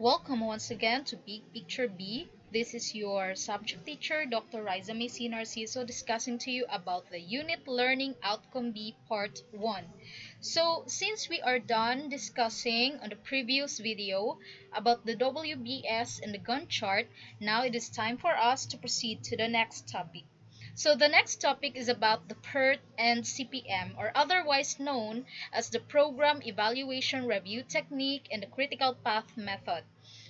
Welcome once again to Big Picture B. This is your subject teacher, Dr. Riza Macy Narciso, discussing to you about the Unit Learning Outcome B Part 1. So, since we are done discussing on the previous video about the WBS and the Gantt chart, now it is time for us to proceed to the next topic. So the next topic is about the PERT and CPM, or otherwise known as the Program Evaluation Review Technique and the Critical Path Method.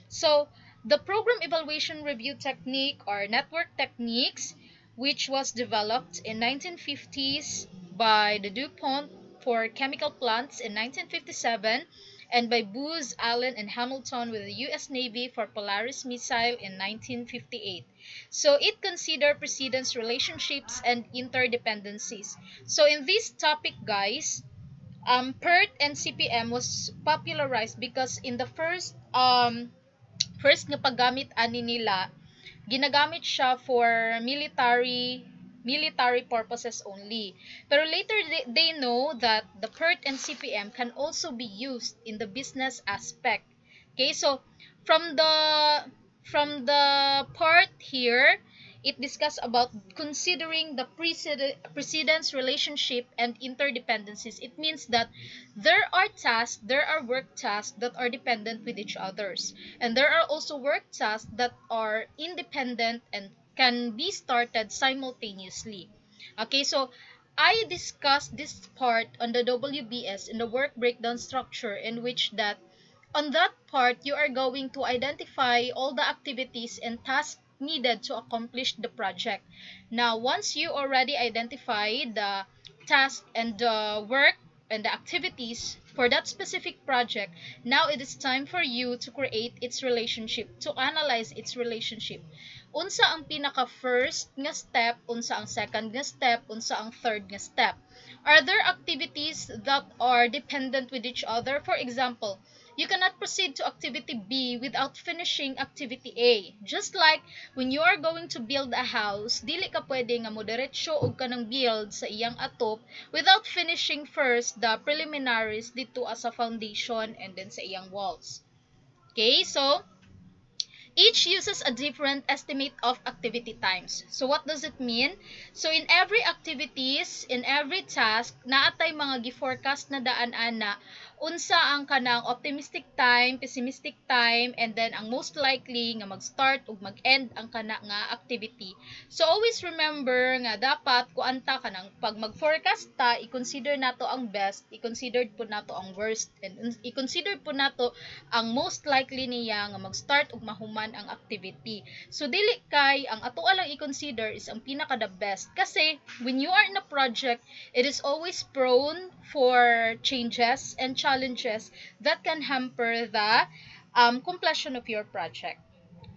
So the Program Evaluation Review Technique or network techniques, which was developed in 1950s by the DuPont for chemical plants in 1957 and by Booz Allen and Hamilton with the US Navy for Polaris missile in 1958. So it consider precedence relationships and interdependencies. So in this topic, guys, PERT and CPM was popularized because in the first nga paggamit ani nila, ginagamit siya for military purposes only. Pero later they know that the PERT and CPM can also be used in the business aspect. Okay, so from the part here, it discuss about considering the precedence relationship and interdependencies. It means that there are work tasks that are dependent with each others, and there are also work tasks that are independent and can be started simultaneously. Okay, so I discussed this part on the WBS in the work breakdown structure, in which that on that part, you are going to identify all the activities and tasks needed to accomplish the project. Now, once you already identify the task and the work and the activities for that specific project, now it is time for you to create its relationship, to analyze its relationship. Unsa ang pinaka first nga step, unsa ang second nga step, unsa ang third nga step. Are there activities that are dependent with each other? For example, you cannot proceed to activity B without finishing activity A. Just like when you are going to build a house, dili ka pwede nga moderetsyo og kanang build sa iyang atop without finishing first the preliminaries dito as a foundation and then sa iyang walls. Okay, so each uses a different estimate of activity times. So what does it mean? So in every activities, in every task, naatay mga gi-forecast na daan-ana unsa ang kanang optimistic time, pessimistic time, and then ang most likely nga mag-start ug mag-end ang kana nga activity. So always remember nga dapat kuanta kanang pag mag-forecast ta, i-consider nato ang best, i-consider po nato ang worst, and i-consider po nato ang most likely niya nga mag-start ug mahuman ang activity. So dili kay ang ato lang i-consider is ang pinaka the best, kasi when you are in a project, it is always prone for changes and challenges that can hamper the completion of your project.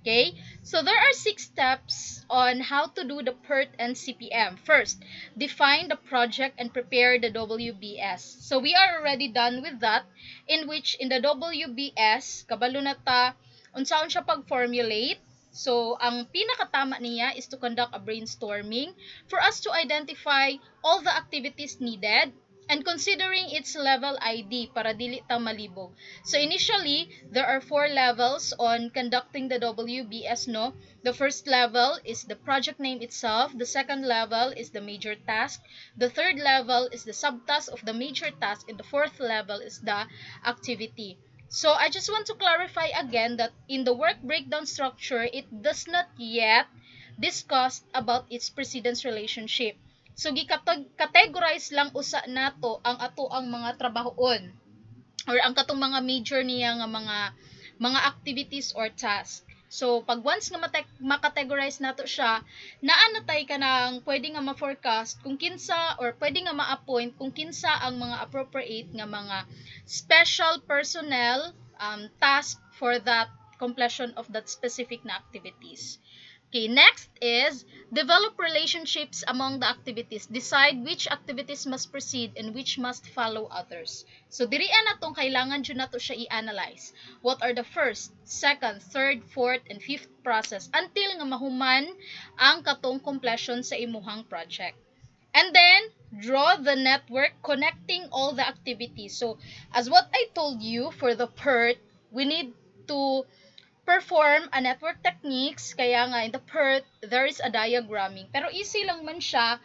Okay, so there are 6 steps on how to do the PERT and CPM. First, define the project and prepare the WBS. So we are already done with that, in which in the WBS, kabalo na ta, unsaon siya pag-formulate. So, ang pinakatama niya is to conduct a brainstorming for us to identify all the activities needed and considering its level ID para dili ta malibog. So initially, there are 4 levels on conducting the WBS, no? The first level is the project name itself, the second level is the major task, the third level is the subtask of the major task, and the fourth level is the activity. So I just want to clarify again that in the work breakdown structure, it does not yet discuss about its precedence relationship. So gi-categorize lang usa nato ang ato ang mga trabahoon or ang katong mga major niya nga mga activities or task. So pag once nga makategorize nato siya, naa na tay kanang pwede nga ma-forecast kung kinsa or pwede nga ma-appoint kung kinsa ang mga appropriate nga mga special personnel task for that completion of that specific na activities. Okay, next is develop relationships among the activities. Decide which activities must proceed and which must follow others. So diri na tong kailangan jud nato siya i-analyze. What are the first, second, third, fourth, and fifth process until nga mahuman ang katong completion sa imuhang project. And then draw the network connecting all the activities. So as what I told you for the PERT, we need to perform a network techniques, kaya nga in the PERT, there is a diagramming. Pero easy lang man siya.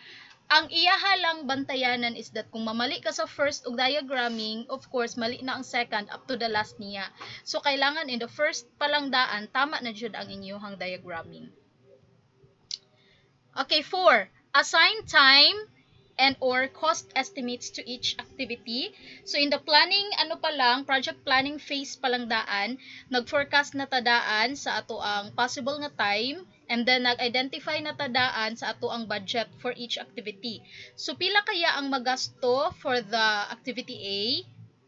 Ang iyahalang bantayanan is that kung mamali ka sa first og diagramming, of course, mali na ang second up to the last niya. So, kailangan in the first palang daan, tama na jud ang inyong diagramming. Okay, 4. Assign time and or cost estimates to each activity. So, in the planning, project planning phase palang daan, nag-forecast na tadaan sa ato ang possible nga time, and then nag-identify na tadaan sa ato ang budget for each activity. So, pila kaya ang magasto for the activity A,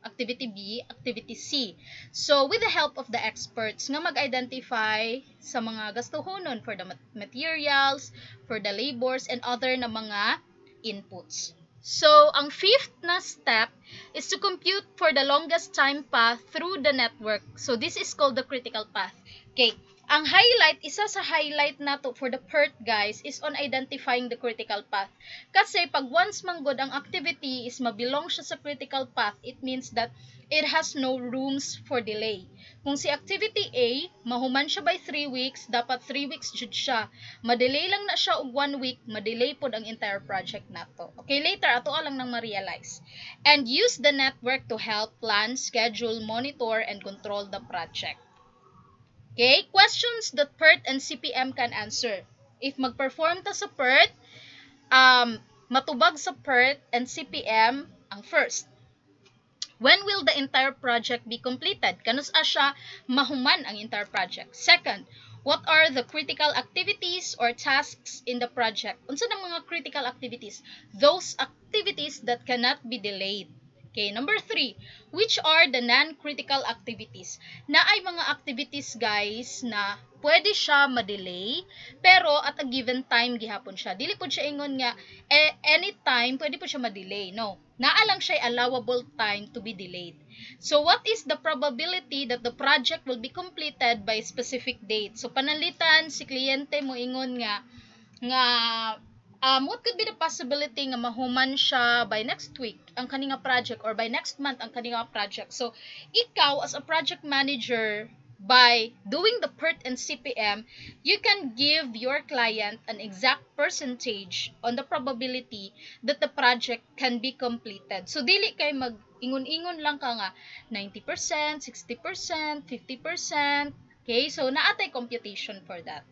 activity B, activity C. So, with the help of the experts nga mag-identify sa mga gastuhonon for the materials, for the labors, and other na mga inputs. So, ang fifth na step is to compute for the longest time path through the network. So, this is called the critical path. Okay. Ang highlight, isa sa highlight nato for the PERT, guys, is on identifying the critical path. Kasi pag once manggod ang activity is mabilong siya sa critical path, it means that it has no rooms for delay. Kung si activity A, mahuman siya by 3 weeks, dapat 3 weeks jud siya. Madelay lang na siya og 1 week, madelay pod ang entire project nato. Okay, later ato lang nang ma-realize. And use the network to help plan, schedule, monitor, and control the project. Okay, questions that PERT and CPM can answer. If mag-perform ta sa PERT, matubag sa PERT and CPM ang first. When will the entire project be completed? Kanus siya mahuman ang entire project. Second, what are the critical activities or tasks in the project? Unsa na mga critical activities? Those activities that cannot be delayed. Okay, number 3, which are the non-critical activities? Na ay mga activities, guys, na pwede siya ma-delay, pero at a given time gihapon siya. Dili po siya ingon nga, anytime pwede po siya ma-delay. No, naa lang siya allowable time to be delayed. So, what is the probability that the project will be completed by specific date? So, panalitan, si kliyente mo ingon nga, what could be the possibility nga mahuman siya by next week ang kaninga project or by next month ang kaninga project. So, ikaw as a project manager, by doing the PERT and CPM, you can give your client an exact percentage on the probability that the project can be completed. So, dili kay mag-ingon-ingon lang ka nga 90%, 60%, 50%. Okay? So, naatay computation for that.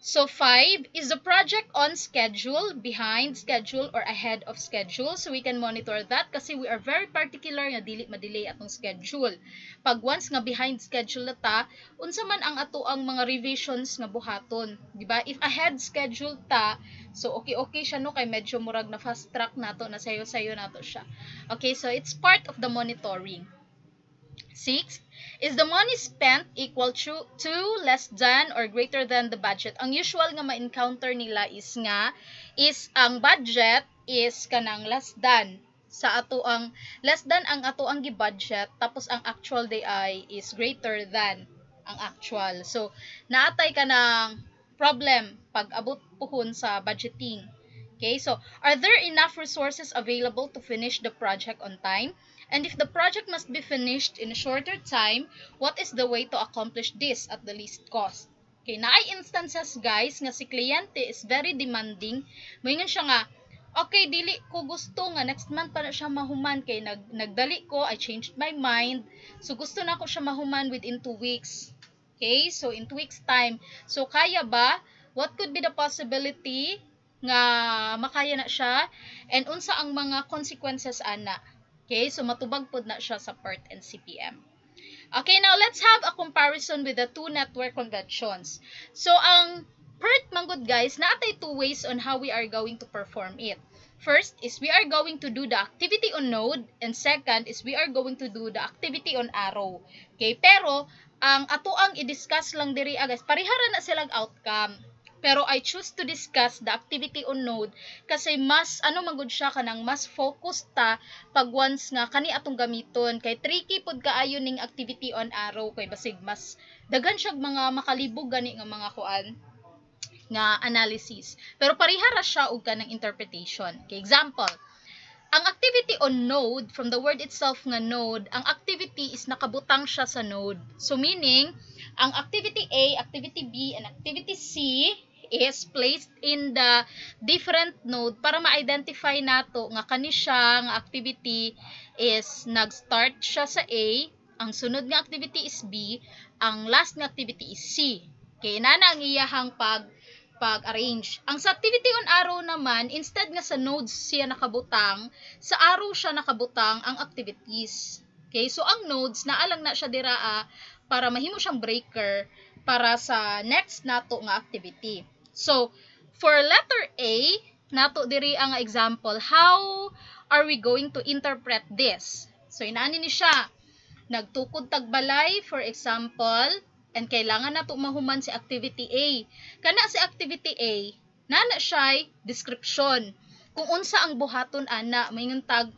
So, 5, is the project on schedule, behind schedule, or ahead of schedule? So, we can monitor that kasi we are very particular nga dili ma-delay atong schedule. Pag once nga behind schedule na ta, unsa man ang ato ang mga revisions nga buhaton. Diba? If ahead schedule ta, so okay siya no, kay medyo murag na fast track nato, na sayo-sayo nato siya. Okay, so it's part of the monitoring. 6, is the money spent equal to less than or greater than the budget? Ang usual nga ma-encounter nila is ang budget is kanang less than sa ato ang ang ato ang gi-budget, tapos ang actual day ay is greater than ang actual. So, naatay ka ng problem pag abot puhon sa budgeting. Okay, so are there enough resources available to finish the project on time? And if the project must be finished in a shorter time, what is the way to accomplish this at the least cost? Okay, naay instances, guys, nga si kliyente is very demanding. Moingon siya nga, okay, dili ko gusto nga next month pa na siya mahuman kay nagdali ko, I changed my mind. So gusto na ko siya mahuman within 2 weeks. Okay, so in 2 weeks time. So kaya ba? What could be the possibility nga makaya na siya? And unsa ang mga consequences ana? Okay, so matubag pod na siya sa PERT and CPM. Okay, now let's have a comparison with the two network conventions. So, ang PERT manggod, guys, naatay 2 ways on how we are going to perform it. First is we are going to do the activity on node, and second is we are going to do the activity on arrow. Okay, pero ang ato ang i-discuss lang diri, guys, parihara na silang outcome. Pero I choose to discuss the activity on node kasi mas magud siya kanang mas focused ta pag once nga kani atong gamiton, kay tricky pod kaayo ning activity on arrow kay basig mas daghan siya mga makalibog gani nga mga kuan nga analysis. Pero parihara siya og kanang interpretation. Okay, example, ang activity on node, from the word itself nga node, ang activity is nakabutang siya sa node. So meaning, ang activity A, activity B, and activity C is placed in the different node para ma-identify nato nga kani siya nga activity is nag-start siya sa A, ang sunod nga activity is B, ang last nga activity is C. Okay, inana ang iyahang pag-arrange. Ang sa activity on arrow naman, instead nga sa nodes siya nakabutang, sa arrow siya nakabutang ang activities. Okay, so ang nodes, naalang na siya diraa para mahimo siyang breaker para sa next nato nga activity. So, for letter A, nato diri ang example, how are we going to interpret this? So, inaani ni siya, nagtukod tagbalay, for example, and kailangan na mahuman si activity A. Kana si activity A, nana siya description. Kung unsa ang buhaton ana, mayingon tag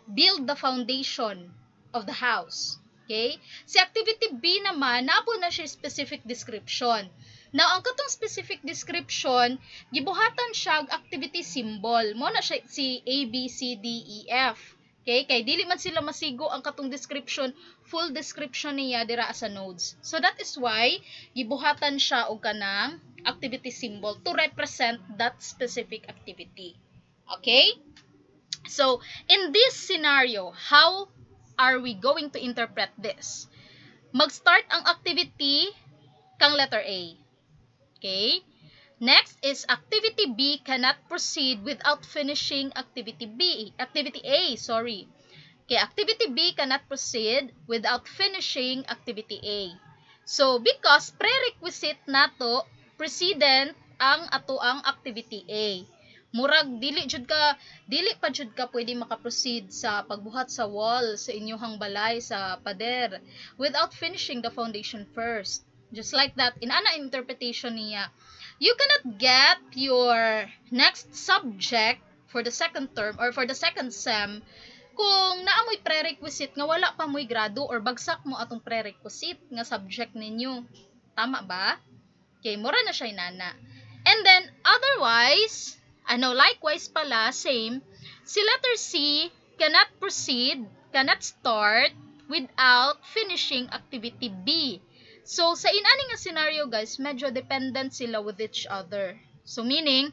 build the foundation of the house. Okay? Si activity B naman, napo na siya specific description. Now, ang katong specific description, gibuhatan siya activity symbol. Mo na siya si A, B, C, D, E, F. Okay? Kay dili man sila masigo ang katong description, full description niya dira sa nodes. So that is why gibuhatan siya og kanang activity symbol to represent that specific activity. Okay? So, in this scenario, how are we going to interpret this? Mag-start ang activity kang letter A. Okay? Next is activity B cannot proceed without finishing activity A, sorry. Okay, activity B cannot proceed without finishing activity A. So, because prerequisite nato precedent ang atoang activity A. Murag dili pa jud ka pwede maka-proceed sa pagbuhat sa wall sa inyong balay sa pader without finishing the foundation first. Just like that, in ana interpretation niya, you cannot get your next subject for the second term or for the second sem kung naamoy prerequisite nga wala pa mo'y grado or bagsak mo atong prerequisite nga subject ninyo. Tama ba? Okay, mura na siya inana. And then, otherwise, likewise pala, same, si letter C cannot proceed, cannot start without finishing activity B. So, sa inani nga scenario, guys, medyo dependent sila with each other. So, meaning,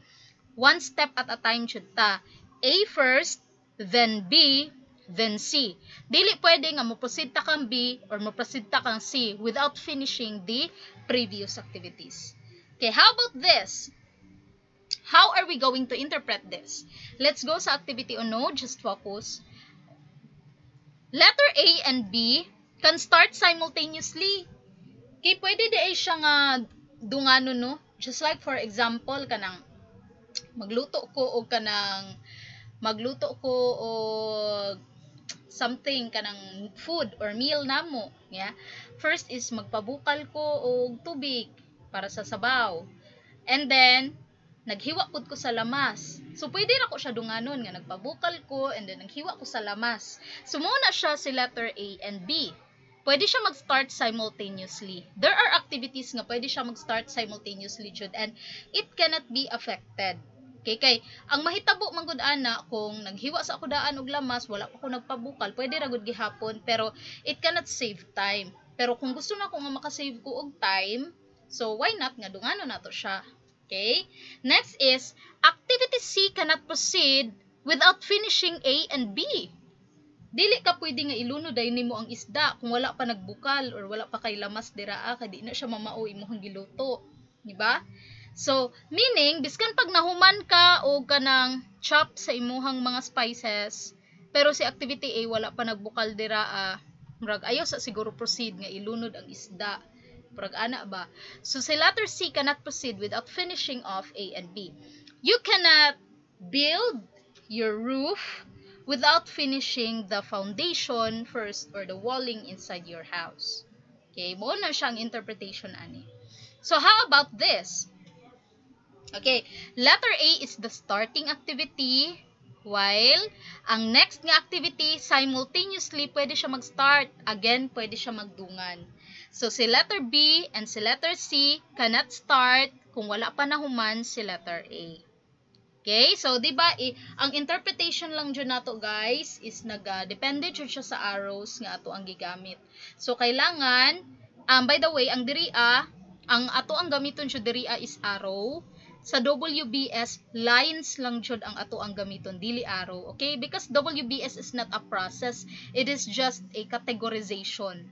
one step at a time should ta. A first, then B, then C. Dili pwede nga mo-proceed ta kang B or mo-proceed ta kang C without finishing the previous activities. Okay, how about this? How are we going to interpret this? Let's go sa activity on node, just focus. Letter A and B can start simultaneously. Okay, pwede di siya nga dungano, no? Just like for example, kanang magluto ko og something kanang food or meal namo, yeah. First is magpabukal ko og tubig para sa sabaw. And then naghiwa pud ko sa lamas. So pwede na ko siya dunganon nga nagpabukal ko and then naghiwa ko sa lamas. So muna siya si letter A and B. Pwede siya mag-start simultaneously. There are activities nga pwede siya mag-start simultaneously, Jude, and it cannot be affected. Okay, kay ang mahitabo man gud ana kung naghiwa sa ako daan og lamas, wala pa ko nagpabukal, pwede ra gud gihapon, pero it cannot save time. Pero kung gusto na ko nga makasave ko og time, so why not nga dungano nato siya. Okay? Next is activity C cannot proceed without finishing A and B. Dili ka pwede nga ilunod ay nimo ang isda kung wala pa nagbukal or wala pa kay lamas diraa kay di na siya mamao imong giluto, di ba? So, meaning biskan pag nahuman ka o kanang chop sa imuhang mga spices, pero si activity A wala pa nagbukal diraa, murag ayo sa siguro proceed nga ilunod ang isda. Murag ana ba? So, si letter C cannot proceed without finishing off A and B. You cannot build your roof without finishing the foundation first or the walling inside your house. Okay, mo na siyang interpretation ani. So how about this? Okay, letter A is the starting activity, while ang next nga activity simultaneously pwede siya mag-start, again pwede siya magdungan. So si letter B and si letter C cannot start kung wala pa nahuman si letter A. Okay, so di ba ang interpretation lang dyan nato guys is depende jud siya sa arrows nga ato ang gigamit. So kailangan by the way ang ang ato ang gamiton jud diriya is arrow. Sa WBS lines lang jud ang ato ang gamiton, dili arrow. Okay? Because WBS is not a process, it is just a categorization.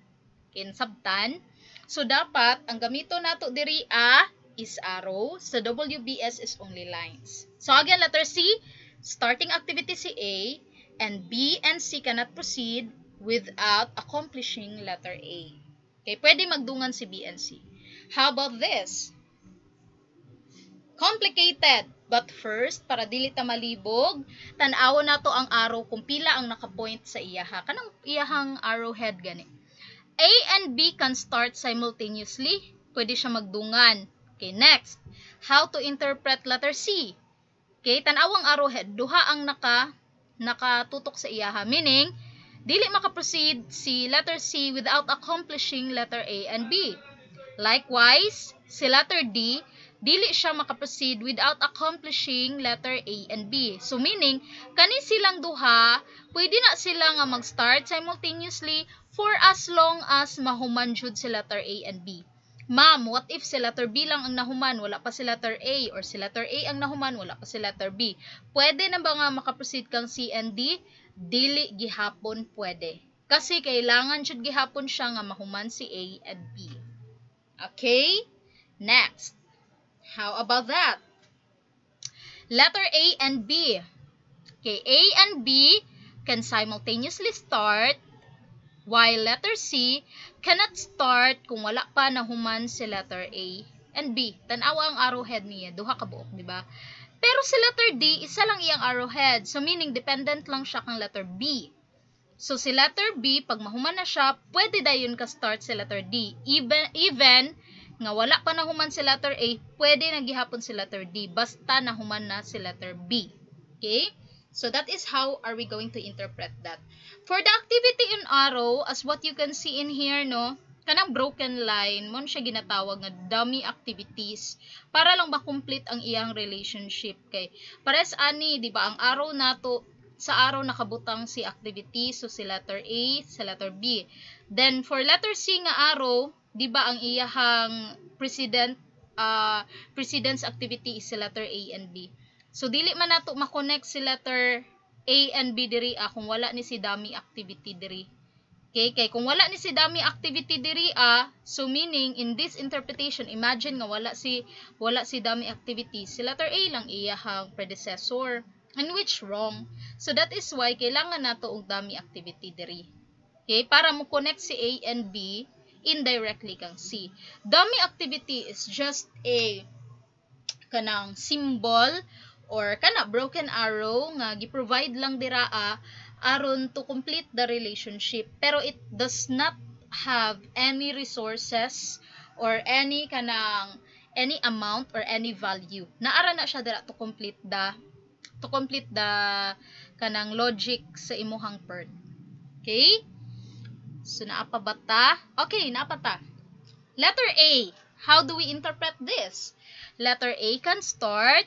Okay, sabtan. So dapat ang gamiton nato diriya is arrow. Sa WBS is only lines. So again, letter C, starting activity si A, and B and C cannot proceed without accomplishing letter A. Okay, pwede magdungan si B and C. How about this? Complicated. But first, para dili ta malibog, tan-awon nato ang arrow kung pila ang nakapoint sa iyaha. Kanang iyahang arrowhead gani. A and B can start simultaneously. Pwede siya magdungan. Okay, next. How to interpret letter C? Okay, tan-awang arrowhead, duha ang nakatutok sa iyaha. Meaning, dili makaproceed si letter C without accomplishing letter A and B. Likewise, si letter D, dili siya makaproceed without accomplishing letter A and B. So meaning, kani silang duha, pwede na sila nga mag-start simultaneously for as long as mahuman jud si letter A and B. Ma'am, what if si letter B lang ang nahuman, wala pa si letter A, or si letter A ang nahuman, wala pa si letter B? Pwede na ba nga makaproceed kang C and D? Dili gihapon pwede. Kasi kailangan jud gihapon siya nga mahuman si A and B. Okay? Next. How about that? Letter A and B. Okay, A and B can simultaneously start, while letter C cannot start kung wala pa nahuman si letter A and B. Tanawa ang arrowhead niya, duha ka buok, di ba? Pero si letter D, isa lang iyang arrowhead. So meaning dependent lang siya kang letter B. So si letter B, pag mahuman na siya, pwede dayon ka start si letter D. Even nga wala pa nahuman si letter A, pwede na gihapon si letter D basta nahuman na si letter B. Okay? So that is how are we going to interpret that. For the activity in arrow, as what you can see in here, no, kanang broken line, mo siya ginatawag nga dummy activities para lang ba-complete ang iyang relationship. Kay pares ani, di ba, ang arrow nato, sa arrow nakabutang si activity, so si letter A, si letter B. Then for letter C nga arrow, di ba ang iyahang precedence activity is si letter A and B. So dili man nato ma-connect si letter A and B diri kung wala ni si dummy activity diri. Okay, kay kung wala ni si dummy activity diri so meaning in this interpretation, imagine nga wala si dummy activity, si letter A lang iyahang predecessor, and which wrong. So that is why kailangan nato og dummy activity diri. Okay, para mo connect si A and B, indirectly kang C. Dummy activity is just a kanang symbol or kana broken arrow nga gi-provide lang dira aron to complete the relationship, pero it does not have any resources or any amount or any value. Naara na siya dira to complete the kanang logic sa imuhang PERT. Okay? So naapa ba ta? Okay, naapa ta. Letter A. How do we interpret this? Letter A can start,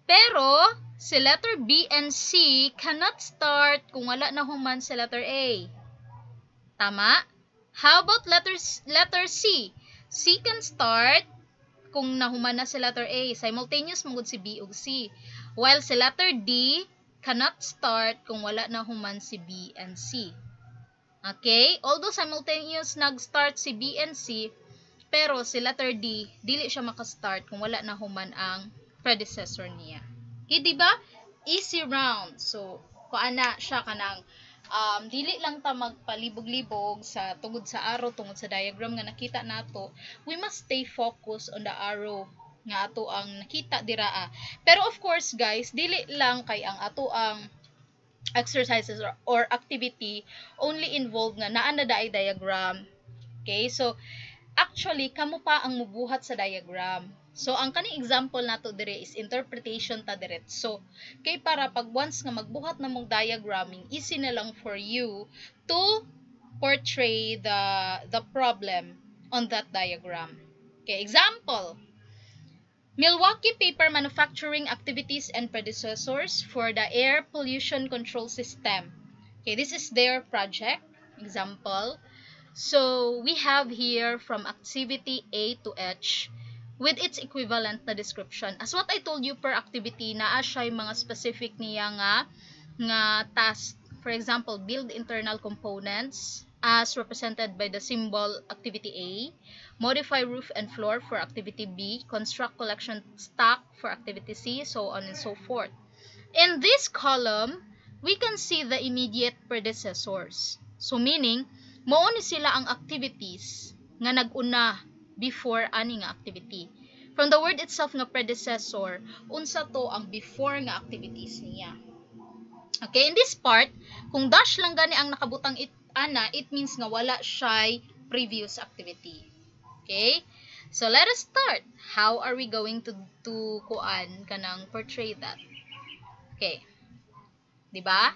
pero si letter B and C cannot start kung wala na human si letter A. Tama? How about letter C? C can start kung nahuman na si letter A. Simultaneous magud si B ug C. While si letter D cannot start kung wala na human si B and C. Okay? Although simultaneous nag-start si B and C, pero si letter D, dili siya maka-start kung wala na human ang predecessor niya. Okay, diba? Easy round. So, kuana siya kanang dili lang ta magpalibog-libog sa tungod sa arrow, tungod sa diagram nga nakita nato. We must stay focused on the arrow nga ato ang nakita dira. Pero of course, guys, dili lang kay ang ato ang exercises or activity only involved nga naa na daay diagram. Okay? So, actually, kamo pa ang mubuhat sa diagram. So, ang kaning example nato dire is interpretation ta diretso. Kay para pag once nga magbuhat na mong diagramming, easy na lang for you to portray the problem on that diagram. Okay, example. Milwaukee Paper Manufacturing Activities and Predecessors for the Air Pollution Control System. Okay, this is their project example. So we have here from activity A to H with its equivalent na description. As what I told you, per activity naa siya mga specific niya nga task. For example, build internal components as represented by the symbol activity A, modify roof and floor for activity B, construct collection stock for activity C, so on and so forth. In this column, we can see the immediate predecessors. So meaning, mao ni sila ang activities nga nag-una before ani nga activity. From the word itself nga predecessor, unsa to ang before nga activities niya. Okay, in this part, kung dash lang gani ang nakabutang ana, it means nga wala siya previous activity. Okay? So let us start. How are we going to kuan kanang portray that? Okay. 'Di ba?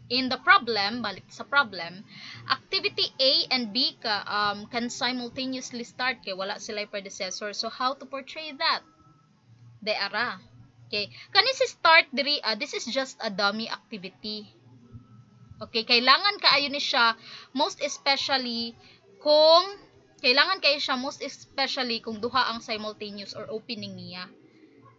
In the problem, balik sa problem, activity A and B can simultaneously start kay wala sila predecessor. So how to portray that? De ara. Okay, kani si start diri, this is just a dummy activity. Okay, kailangan kaayo ni siya most especially kung duha ang simultaneous or opening niya.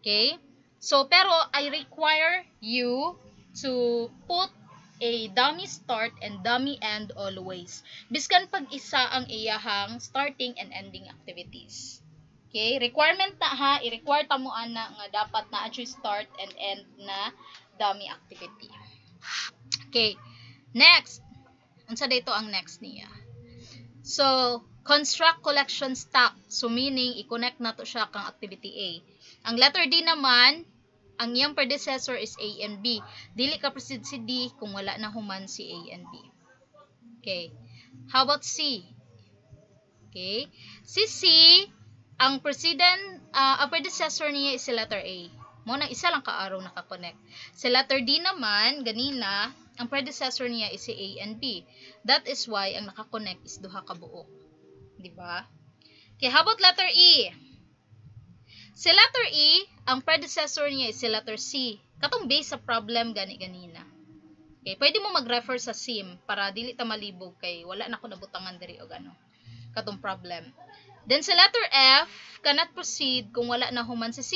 Okay? So pero I require you to put a dummy start and dummy end always. Biskan pag isa ang iyahang starting and ending activities. Okay, requirement na ha, i-require ta mo ana nga dapat na start and end na dummy activity. Okay, next. Unsa dito ang next niya? So, construct collection stock. So meaning i-connect nato siya kang activity A. Ang letter D naman, ang iyang predecessor is A and B. Dili ka proceed si D kung wala na human si A and B. Okay. How about C? Okay. Si C, ang predecessor niya is si letter A. Mo nang isa lang ka-araw naka-connect. Si letter D naman, ganina, ang predecessor niya is si A and B. That is why ang naka-connect is duha ka buok. Diba? Okay, how about letter E? Si letter E, ang predecessor niya is si letter C. Katong base sa problem ganina. Okay, pwede mo mag-refer sa SIM para dili ta malibog kay wala na ko nabutangan diri og ano. Katong problem. Then si letter F, cannot proceed kung wala na human si C.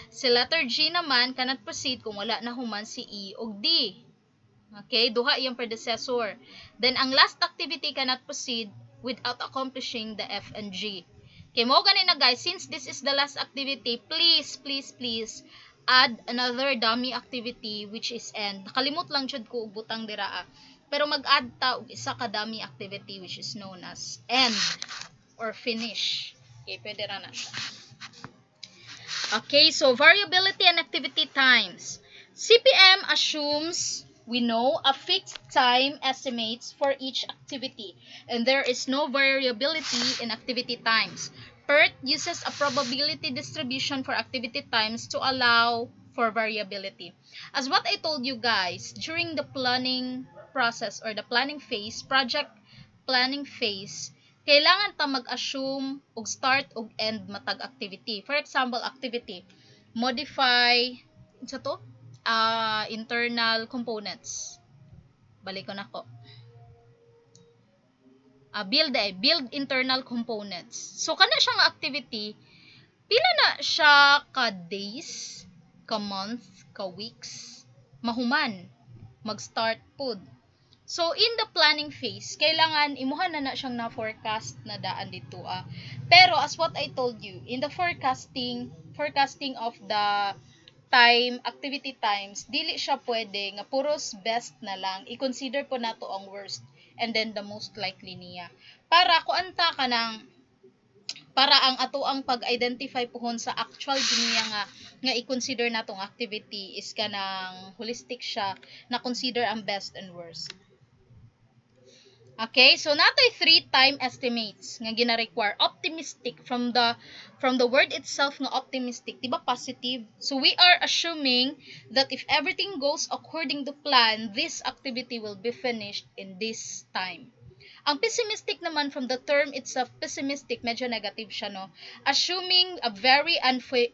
Si letter G naman, cannot proceed kung wala na human si E o D. Okay, duha iyang predecessor. Then ang last activity cannot proceed without accomplishing the F and G. Okay, mo ganina guys, since this is the last activity, please add another dummy activity which is end. Nakalimot lang jud ko og butang dira. Pero mag-add ta og isa ka dummy activity which is known as end or finish. Okay, pwede ra na siya. Okay, so variability and activity times. CPM assumes we know a fixed time estimates for each activity, and there is no variability in activity times. PERT uses a probability distribution for activity times to allow for variability. As what I told you guys, during the planning process or the planning phase, project planning phase, kailangan ta mag-assume og start og end matag activity. For example, activity, modify, sa to? Internal components. Balik ko na ko. Build internal components. So, kana siyang activity, pila na siya ka days, ka month, ka weeks, mahuman, mag-start pod. So, in the planning phase, kailangan imuha na siyang na-forecast na daan dito. Pero, as what I told you, in the forecasting of the activity times, dili siya pwede nga puros best na lang. I-consider po nato ang worst and then the most likely niya. Para kuanta ka ng para ang ato ang pag-identify pohon sa actual niya nga i-consider natong activity is kanang holistic siya na consider ang best and worst. Okay, so natoy 3 time estimates nga gina-require. Optimistic from the word itself nga optimistic, diba positive? So we are assuming that if everything goes according to plan, this activity will be finished in this time. Ang pessimistic naman, from the term itself, pessimistic, medyo negative siya, no? Assuming a very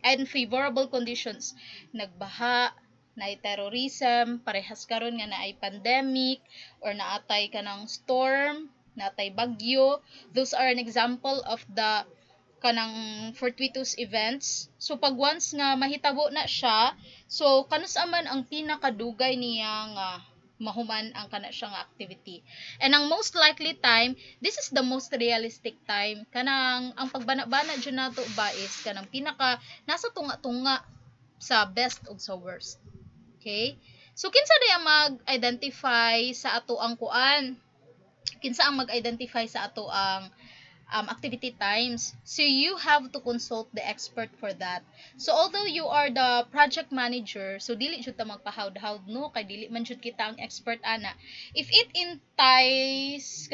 unfavorable conditions. Nagbaha, naay terrorism, parehas karon nga naay pandemic, or naatay ka ng storm, naatay bagyo. Those are an example of the kanang fortuitous events. So pag once nga mahitabo na siya, so kanus aman ang pinakadugay niya nga mahuman ang kana siya nga activity. And ang most likely time, this is the most realistic time. Kanang ang pagbana-bana jud nato ba is kanang pinaka nasa tunga-tunga sa best ug sa worst. Okay? So kinsa diya mag-identify sa ato ang kuan? Kinsa ang mag-identify sa ato ang activity times? So you have to consult the expert for that. So although you are the project manager, so dili jud ta magpahawd-hawd, no, kay dili man jud kita ang expert ana. If it entails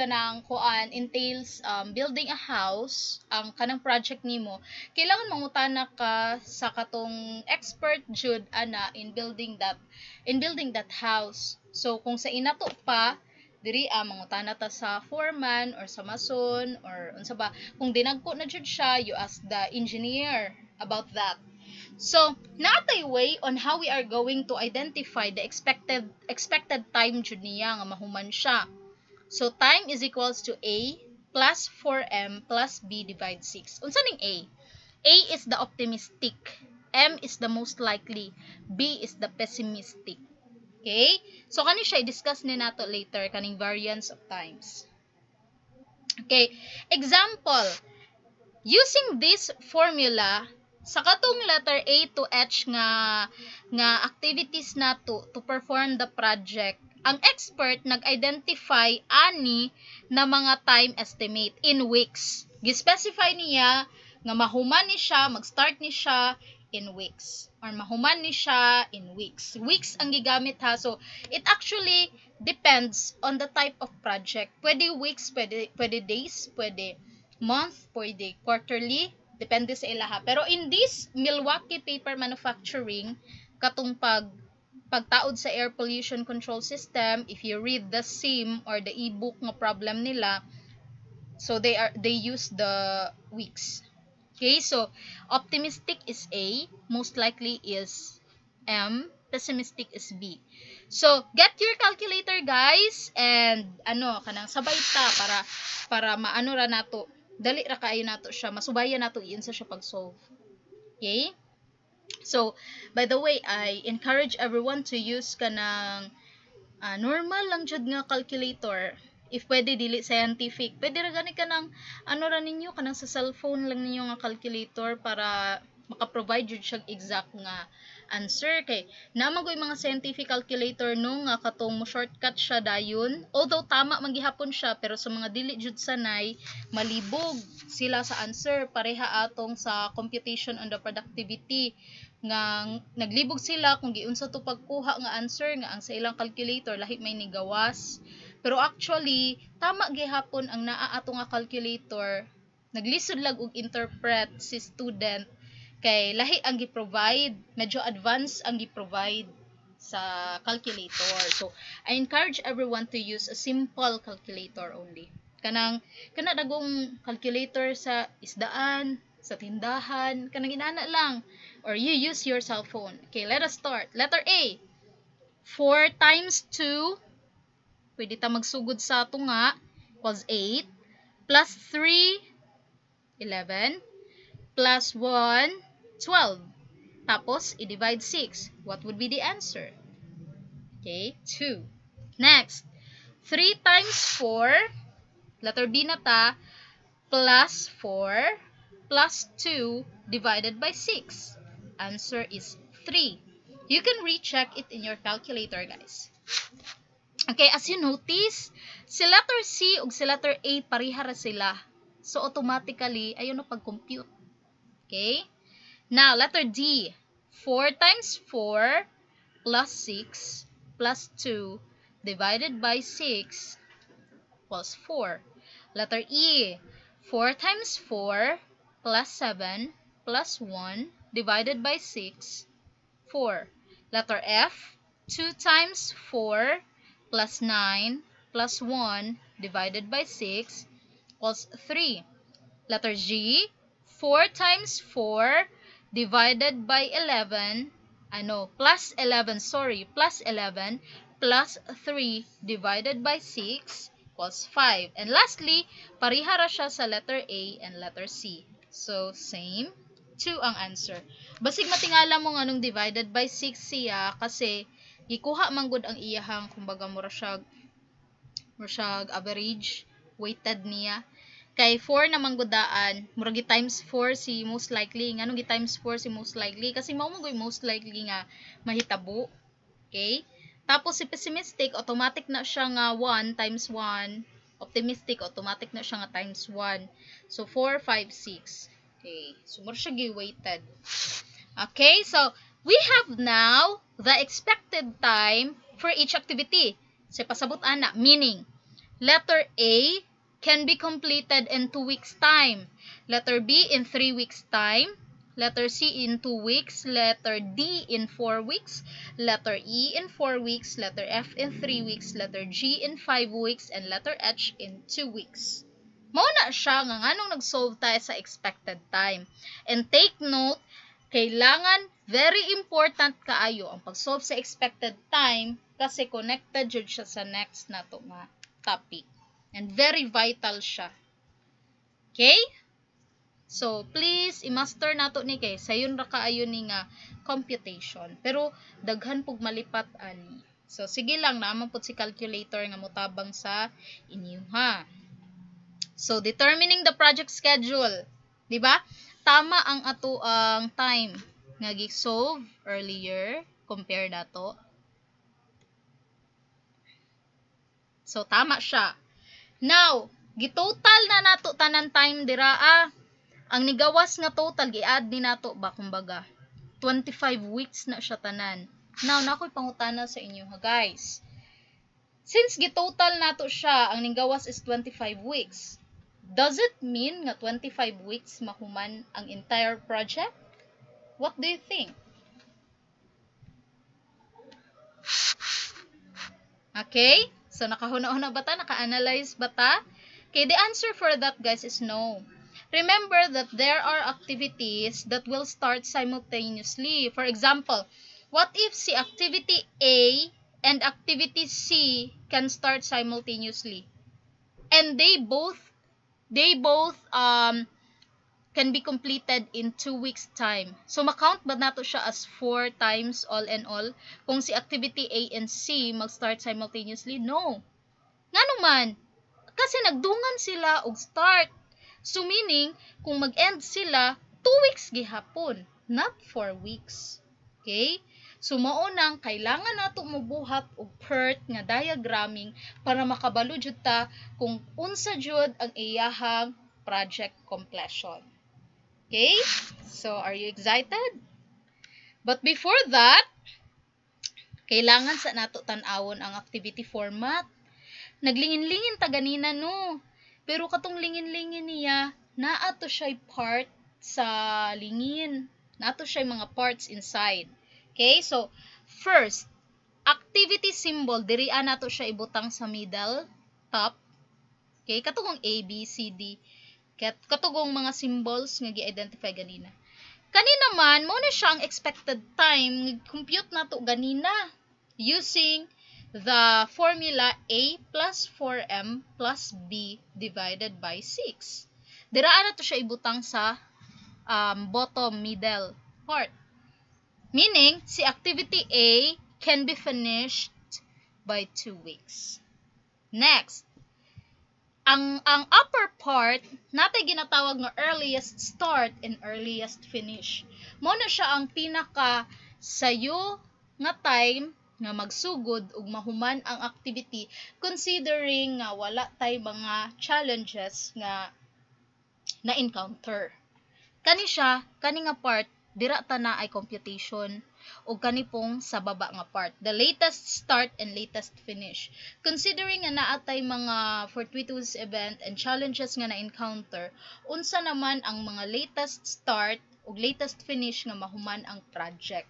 building a house, ang kanang project nimo, kailangan mangutana ka sa katong expert jud ana in building that house. So kung sa inato pa diri mangutana ta sa foreman or sa mason or unsa ba, kung dinagko na jud siya, you ask the engineer about that. So naatay way on how we are going to identify the expected time jud niya nga mahuman siya. So time is equals to A plus 4M plus B divide 6. Unsa ning A? A is the optimistic, M is the most likely, B is the pessimistic. Okay? So, kani siya i-discuss ni nato later, kaning variance of times. Okay. Example. Using this formula, sa katong letter A to H nga activities nato to perform the project, ang expert nag-identify ani na mga time estimate in weeks. Gi-specify niya nga mahuman ni siya, mag-start ni siya in weeks, or mahuman ni siya in weeks. Weeks ang gigamit ha. So it actually depends on the type of project. Pwede weeks, pwede days, pwede month, pwede quarterly, depende sa ilaha. Pero in this Milwaukee Paper Manufacturing, katong pagtaod sa air pollution control system, if you read the SIM or the ebook nga problem nila, so they use the weeks. Okay, so optimistic is A, most likely is M, pessimistic is B. So get your calculator guys, and kanang sabay ta para maano ra nato, dali ra kaayo nato siya, masubayan nato iunsa siya pag-solve. Okay? So by the way, I encourage everyone to use kanang normal lang jud nga calculator. If pwede dili scientific, pwede ra gani kanang ra ninyo kanang sa cellphone lang ninyo nga calculator para maka-provide jud siya exact nga answer. Kay naman ko yung mga scientific calculator no nga katong mo shortcut siya dayon, although tama man gihapon siya, pero sa mga dili jud sanay, malibog sila sa answer. Pareha atong sa computation on the productivity nga naglibog sila kung giunsa to pagkuha nga answer nga ang sa ilang calculator lahi may nigawas. Pero actually tama gihapon ang naa ato nga calculator. Naglisod lag og interpret si student kay lahi ang gi-provide, medyo advanced ang gi-provide sa calculator. So I encourage everyone to use a simple calculator only. Kana dagong calculator sa isdaan, sa tindahan, kanang inana lang, or you use your cell phone. Okay, let us start. Letter A. 4 times 2, pwede ta magsugod sa tunga, equals 8, plus 3, 11, plus 1, 12. Tapos, i-divide 6. What would be the answer? Okay, 2. Next, 3 times 4, letter B na ta, plus 4, plus 2, divided by 6. Answer is 3. You can recheck it in your calculator, guys. Okay, as you notice, si letter C ug si letter A pareha ra sila. So automatically ayon na pag-compute. Okay? Now, letter D. 4 times 4 plus 6 plus 2 divided by 6 plus 4. Letter E. 4 times 4 plus 7 plus 1 divided by 6, 4. Letter F. 2 times 4 plus 9 plus 1 divided by 6 equals 3. Letter G, 4 times 4 divided by 11, plus 11, plus 11 plus 3 divided by 6 equals 5. And lastly, parihara siya sa letter A and letter C. So, same. 2 ang answer. Basig matingala mo nga nung divided by 6 siya kasi gikuha man gud ang iyahang kumbaga mura siyag average weighted niya. Kay 4 na manggudaan, murag times 4 si most likely. Nganong times 4 si most likely? Kasi mao mo most likely nga mahitabo. Okay? Tapos si pessimistic, automatic na siya nga 1 times 1. Optimistic, automatic na siya nga times 1. So, 4, 5, 6. Okay. So, mura siya gi-weighted. Okay? So, we have now the expected time for each activity. So, pasabot ana. Meaning, letter A can be completed in 2 weeks' time. Letter B in 3 weeks' time. Letter C in 2 weeks. Letter D in 4 weeks. Letter E in 4 weeks. Letter F in 3 weeks. Letter G in 5 weeks. And letter H in 2 weeks. Mao na siya nga nganong nag-solve tayo sa expected time. And take note, kailangan very important kaayo ang pag-solve sa expected time kasi connected jud siya sa next nato nga topic. And very vital siya. Okay? So, please, i-master nato ni kay sayon ra kaayo ni nga computation. Pero, daghan pug malipat ani. So, sige lang, naman po si calculator nga mutabang sa inyo, ha? So, determining the project schedule. Diba? Tama ang ato ang time nga gi-solve earlier. Compare dato. So, tama siya. Now, gitotal na nato tanan time dira. Ang nigawas nga total, gi-add ni nato ba kumbaga. 25 weeks na siya tanan. Now, nakoy pangutana sa inyo ha guys. Since gitotal nato siya, ang nigawas is 25 weeks. Does it mean nga 25 weeks mahuman ang entire project? What do you think? Okay? So, nakahuna-huna ba ta? Naka-analyze ba ta? Okay, the answer for that, guys, is no. Remember that there are activities that will start simultaneously. For example, what if si activity A and activity C can start simultaneously? And they both can be completed in 2 weeks time. So, makount ba nato siya as 4 times all and all? Kung si activity A and C mag-start simultaneously? No. Nga naman, kasi nagdungan sila og start. So, meaning, kung mag-end sila, 2 weeks gihapon, not 4 weeks. Okay? So, maunang, kailangan nato mubuhat og PERT nga diagramming para makabalo jud ta kung unsa jud ang iyahang project completion. Okay? So, are you excited? But before that, kailangan sa nato tan-awon ang activity format. Naglingin-lingin ta ganina no. Pero katong lingin-lingin niya, naato siya part sa lingin. Naato siya mga parts inside. Okay? So, first, activity symbol, dirian nato siya ibutang sa middle, top. Okay? Katugong A, B, C, D. Katugong mga symbols nga gi-identify ganina. Kanina man, mo na siya ang expected time. Compute nato ganina using the formula A plus 4M plus B divided by 6. Diraan na to siya ibutang sa bottom middle part. Meaning, si activity A can be finished by 2 weeks. Next, ang upper part, natay ginatawag nga earliest start and earliest finish. Mo na siya ang pinaka sayo nga time nga magsugod ug mahuman ang activity considering nga wala tay mga challenges nga na-encounter. Kani siya, kani nga part, dira ta na ay computation ug kani pong sa baba nga part, the latest start and latest finish. Considering nga naatay mga fortuitous event and challenges nga na-encounter, unsa naman ang mga latest start ug latest finish nga mahuman ang project.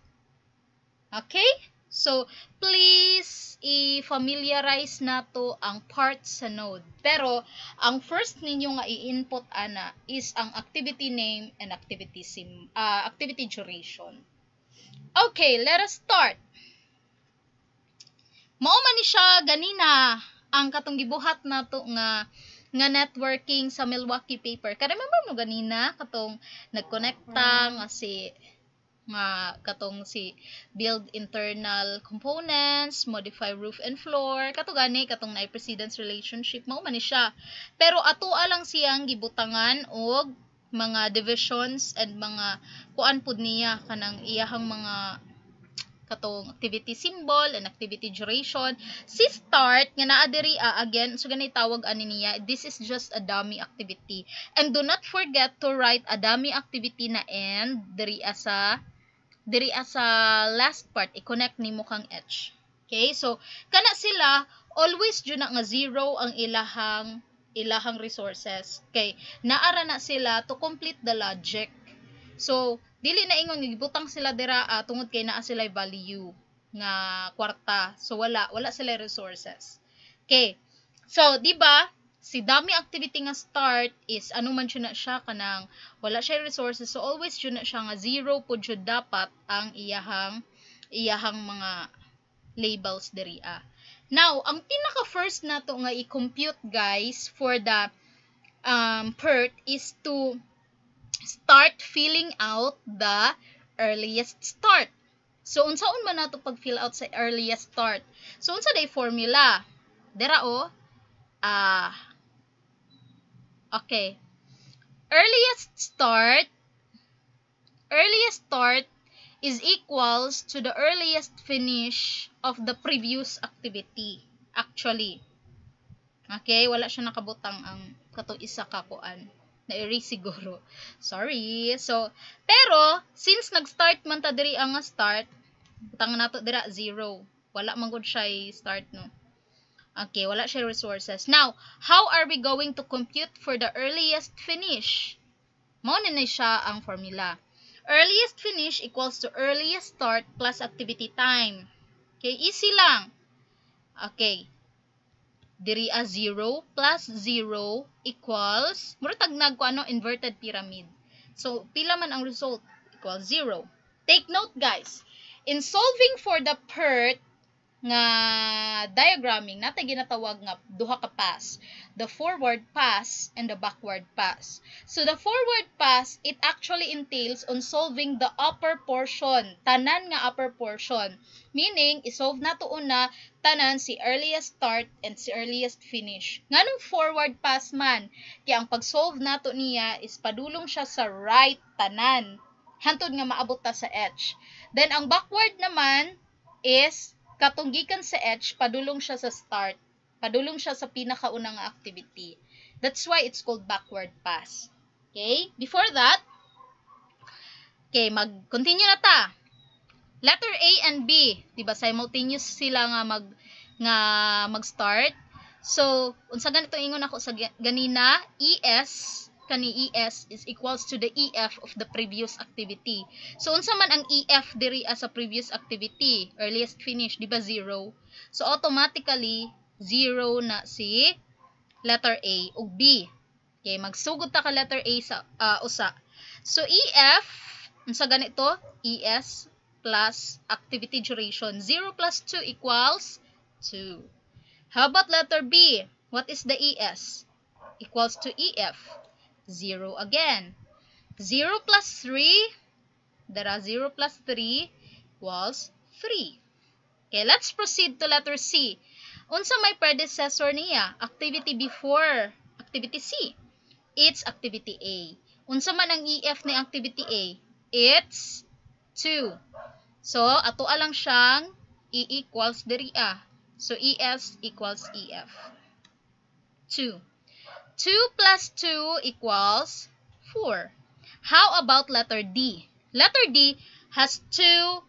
Okay? So, please i-familiarize nato ang parts sa node. Pero, ang first ninyo nga i-input ana is ang activity name and activity duration. Okay, let us start. Mao man ni siya ganina ang katong gibuhat nato nga networking sa Milwaukee paper. Kada remember mo ganina katong nagkonekta nga katong si build internal components, modify roof and floor, kato gani katong na precedence relationship mao man ni siya. Pero atoa lang siyang gibutangan og mga divisions and mga kuan pud niya kanang iyahang mga katong activity symbol and activity duration. Si start nga naa diri again so ganay tawag ani niya, this is just a dummy activity, and do not forget to write a dummy activity na end diri sa last part i-connect nimo kang edge. Okay, so kana sila always jud na nga zero ang ilahang resources. Okay, naara na sila to complete the logic. So dili na ingon gibutang sila dira tungod kay naa sila value nga kwarta. So wala sila resources. Okay, so di ba si dummy activity nga start is ano man siya na siya kanang wala siya resources, so always siya na siya nga zero pud siya dapat ang iyahang mga labels diri Now, ang pinaka first nato nga i-compute guys for the PERT is to start filling out the earliest start. So unsaon man nato pag fill out sa earliest start? So unsa day formula? Dira okay. Earliest start is equals to the earliest finish of the previous activity. Actually. Okay, wala siya nakabutang ang katong isa ka kuan. Na-erase siguro. Sorry. So, pero since nag-start man ta diri ang start, butang nato dira 0. Wala man gud siya start no. Okay, wala siya resources. Now, how are we going to compute for the earliest finish? Mao na siya ang formula. Earliest finish equals to earliest start plus activity time. Okay, easy lang. Okay. Diri 0 plus 0 equals mura tagnag ko inverted pyramid. So, pila man ang result? Equals 0. Take note guys. In solving for the PERT nga diagramming natay ginatawag nga duha ka pass, the forward pass and the backward pass. So the forward pass, it actually entails on solving the upper portion, tanan nga upper portion, meaning isolve nato una tanan si earliest start and si earliest finish. Nganong forward pass man, kaya ang pag-solve nato niya is padulong siya sa right tanan hantod nga maabot ta sa edge. Then ang backward naman is katong gikan sa edge, padulong siya sa start. Padulong siya sa pinakaunang activity. That's why it's called backward pass. Okay? Before that, okay, mag-continue na ta. Letter A and B, diba simultaneous sila nga mag-start. So, unsa ganito ingon ako sa ganina, kani ES is equals to the EF of the previous activity. So, unsa man ang EF diri sa previous activity? Earliest finish, di ba 0? So, automatically, 0 na si letter A ug B. Okay, magsugod ta ka letter A sa usa. So, EF, unsa ganito? ES plus activity duration. 0 plus 2 equals 2. How about letter B? What is the ES? Equals to EF. 0 again. 0 plus 3, dara 0 plus 3 equals 3. Okay, let's proceed to letter C. Unsa may predecessor niya? Activity before activity C. It's activity A. Unsa man ang EF ni activity A? It's 2. So, ato lang siyang E equals diri So, ES equals EF. 2. 2 plus 2 equals 4. How about letter D? Letter D has two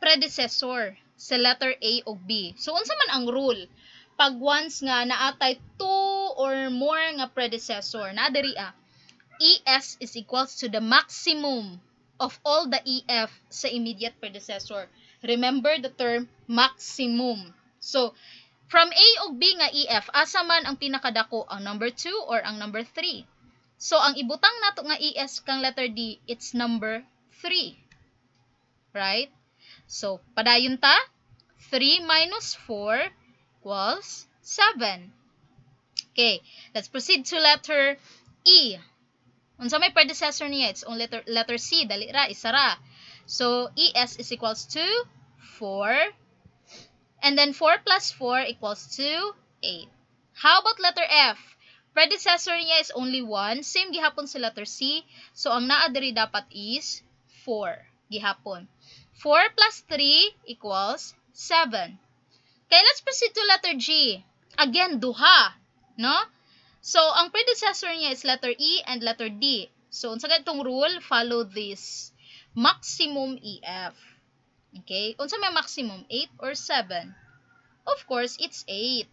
predecessor sa letter A o B. So, unsa man ang rule? Pag once nga naatay 2 or more nga predecessor, na diri ES is equals to the maximum of all the EF sa immediate predecessor. Remember the term maximum. So, from A o B nga EF, asa man ang pinakadako, ang number 2 or ang number 3? So, ang ibutang nato nga ES kang letter D, it's number 3. Right? So, padayon ta, 3 minus 4 equals 7. Okay, let's proceed to letter E. Unsa may predecessor niya? It's only letter C. Dali ra, isa ra. So, ES is equals to 4. And then 4 plus 4 equals to 8. How about letter F? Predecessor niya is only 1. Same gihapon sa letter C. So, ang naa diri dapat is 4 gihapon. 4 plus 3 equals 7. Okay, let's proceed to letter G. Again, duha. No? So, ang predecessor niya is letter E and letter D. So, unsa ganitong rule, follow this. Maximum EF. Okay? Unsa may maximum? 8 or 7? Of course, it's 8.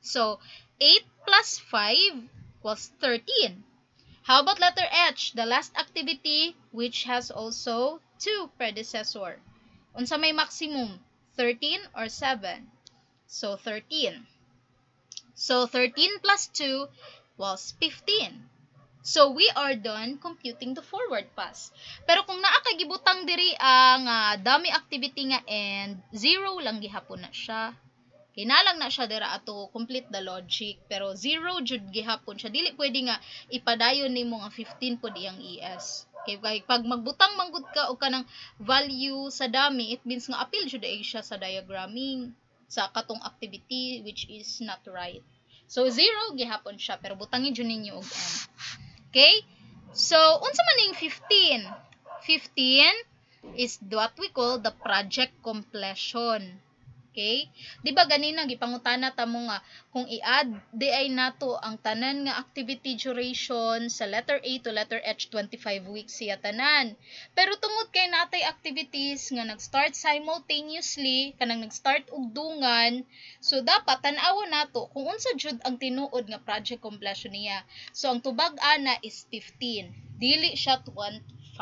So, 8 plus 5 equals 13. How about letter H, the last activity, which has also 2 predecessor? Unsa may maximum? 13 or 7? So, 13. So, 13 plus 2 was 15. So, we are done computing the forward pass. Pero kung naa kay gibutang diri ang dami activity nga and 0 lang gihapon na siya. Kinalang na siya dira ato complete the logic, pero 0 jud gihapon siya. Dili pwede nga ipadayon nimo nga 15 pod iyang ES. Okay, pag magbutang manggud ka og kanang value sa dami, it means nga apil jud ay siya sa diagramming sa katong activity, which is not right. So 0 gihapon siya, pero butangin jud ninyo og n. Okay? So, unsa man ning 15? 15 is what we call the project completion. Okay? Di ba ganina gipangutana ta mo nga kung i-add di ay nato ang tanan nga activity duration sa letter A to letter H, 25 weeks siya tanan. Pero tungod kay natay activities nga nag-start simultaneously, kanang nag-start og dungan, so dapat tan-awon nato kung unsa jud ang tinuod nga project completion niya. So ang tubag ana is 15. Dili siya 25.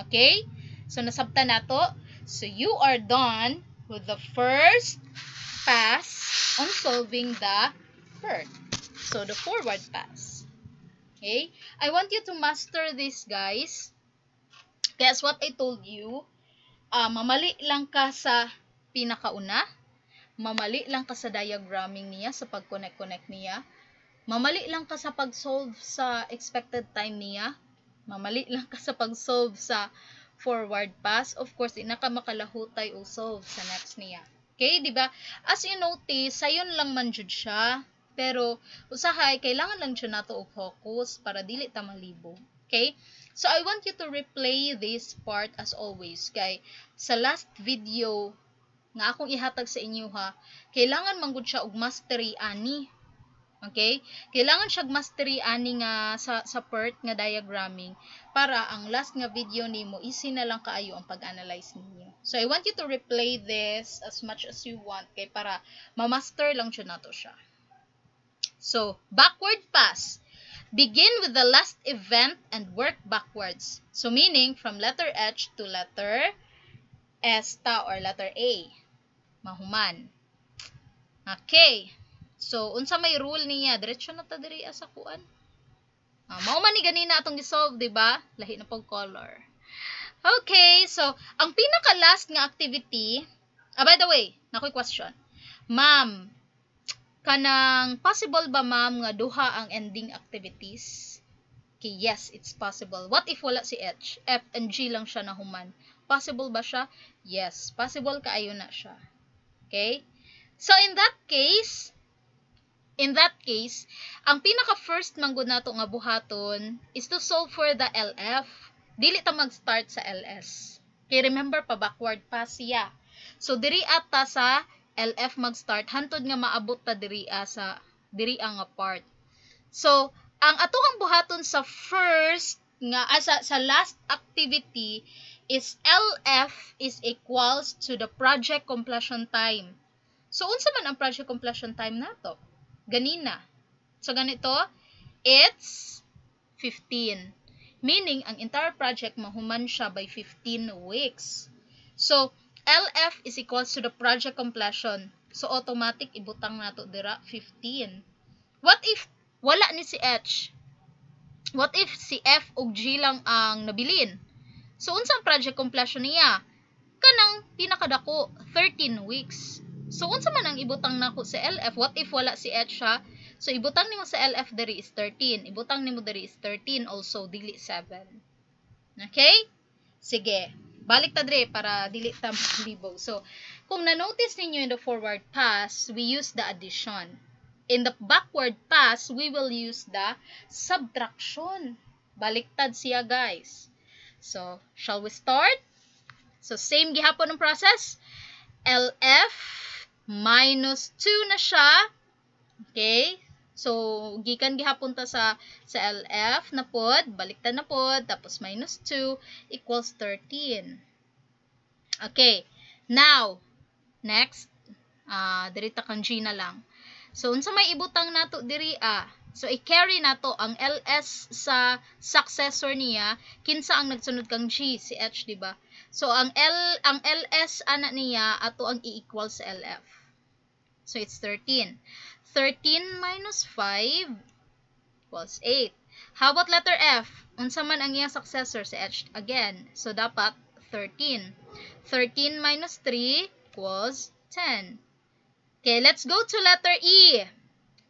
Okay? So nasabtan nato. So you are done with the first pass on solving the PERT. So, the forward pass. Okay? I want you to master this, guys. Guess what I told you? Mamali lang ka sa pinakauna. Mamali lang ka sa diagramming niya, sa pag-connect-connect niya. Mamali lang ka sa pag-solve sa expected time niya. Mamali lang ka sa pag-solve sa forward pass. Of course, di na ka makalahutay o solve sa next niya. Okay, di ba? As you notice, sayon lang man jud siya. Pero, usahay, kailangan lang siya nato og focus para dili ta malibo. Okay? So, I want you to replay this part as always. Kay, sa last video nga akong ihatag sa inyo ha, kailangan manggod siya og mastery ani. Okay? Kailangan siya mastery ani nga sa PERT nga diagramming para ang last nga video nimo easy na lang kaayo ang pag-analyze ninyo. So I want you to replay this as much as you want kay para ma-master lang jud nato siya. So, backward pass. Begin with the last event and work backwards. So meaning from letter H to letter S ta or letter A. Mahuman. Okay. So, unsa may rule niya? Diretso na ta diri sa kuan. Mao man ni ganina atong gi-solve, di ba? Lahi na pag color. Okay, so ang pinaka last nga activity, by the way, nakoy question. Ma'am, kanang possible ba ma'am nga duha ang ending activities? Okay, yes, it's possible. What if wala si H? F and G lang siya nahuman. Possible ba siya? Yes, possible kaayo na siya. Okay? So in that case, ang pinaka-first manggod nato nga buhaton is to solve for the LF. Dili ta mag-start sa LS. Okay, remember pa backward pa siya. So diri ata sa LF mag-start hantod nga maabot ta diri nga part. So ang ato ang buhaton sa first nga sa last activity is LF is equals to the project completion time. So unsa man ang project completion time nato? Ganina. So, ganito, it's 15. Meaning, ang entire project mahuman siya by 15 weeks. So, LF is equals to the project completion. So, automatic, ibutang nato dira 15. What if wala ni si H? What if si F ug G lang ang nabilin? So, unsang project completion niya? Kanang pinakadako, 13 weeks. So, unsa man ang ibutang nako sa LF? What if wala si H ha? So, ibutang nimo sa LF diri is 13. Ibutang nimo diri is 13 also, dili 7. Okay? Sige. Balik ta diri para dili ta malibog. So, kung na-notice ninyo in the forward pass, we use the addition. In the backward pass, we will use the subtraction. Baliktad siya, guys. So, shall we start? So, same gihapon ng process. LF minus 2 na siya. Okay? So, gikan gihapon ta sa LF na pod, baliktad na pod, tapos minus 2 equals 13. Okay. Now, next, diri ta kang G na lang. So, unsa may ibutang nato diri So, i-carry nato ang LS sa successor niya, kinsa ang nagsunod kang G, si H, di ba? So, ang LS ana niya ato ang i-equal sa LF. So, it's 13. 13 minus 5 equals 8. How about letter F? Unsa man ang iyang successor, si H again. So, dapat 13. 13 minus 3 equals 10. Okay, let's go to letter E.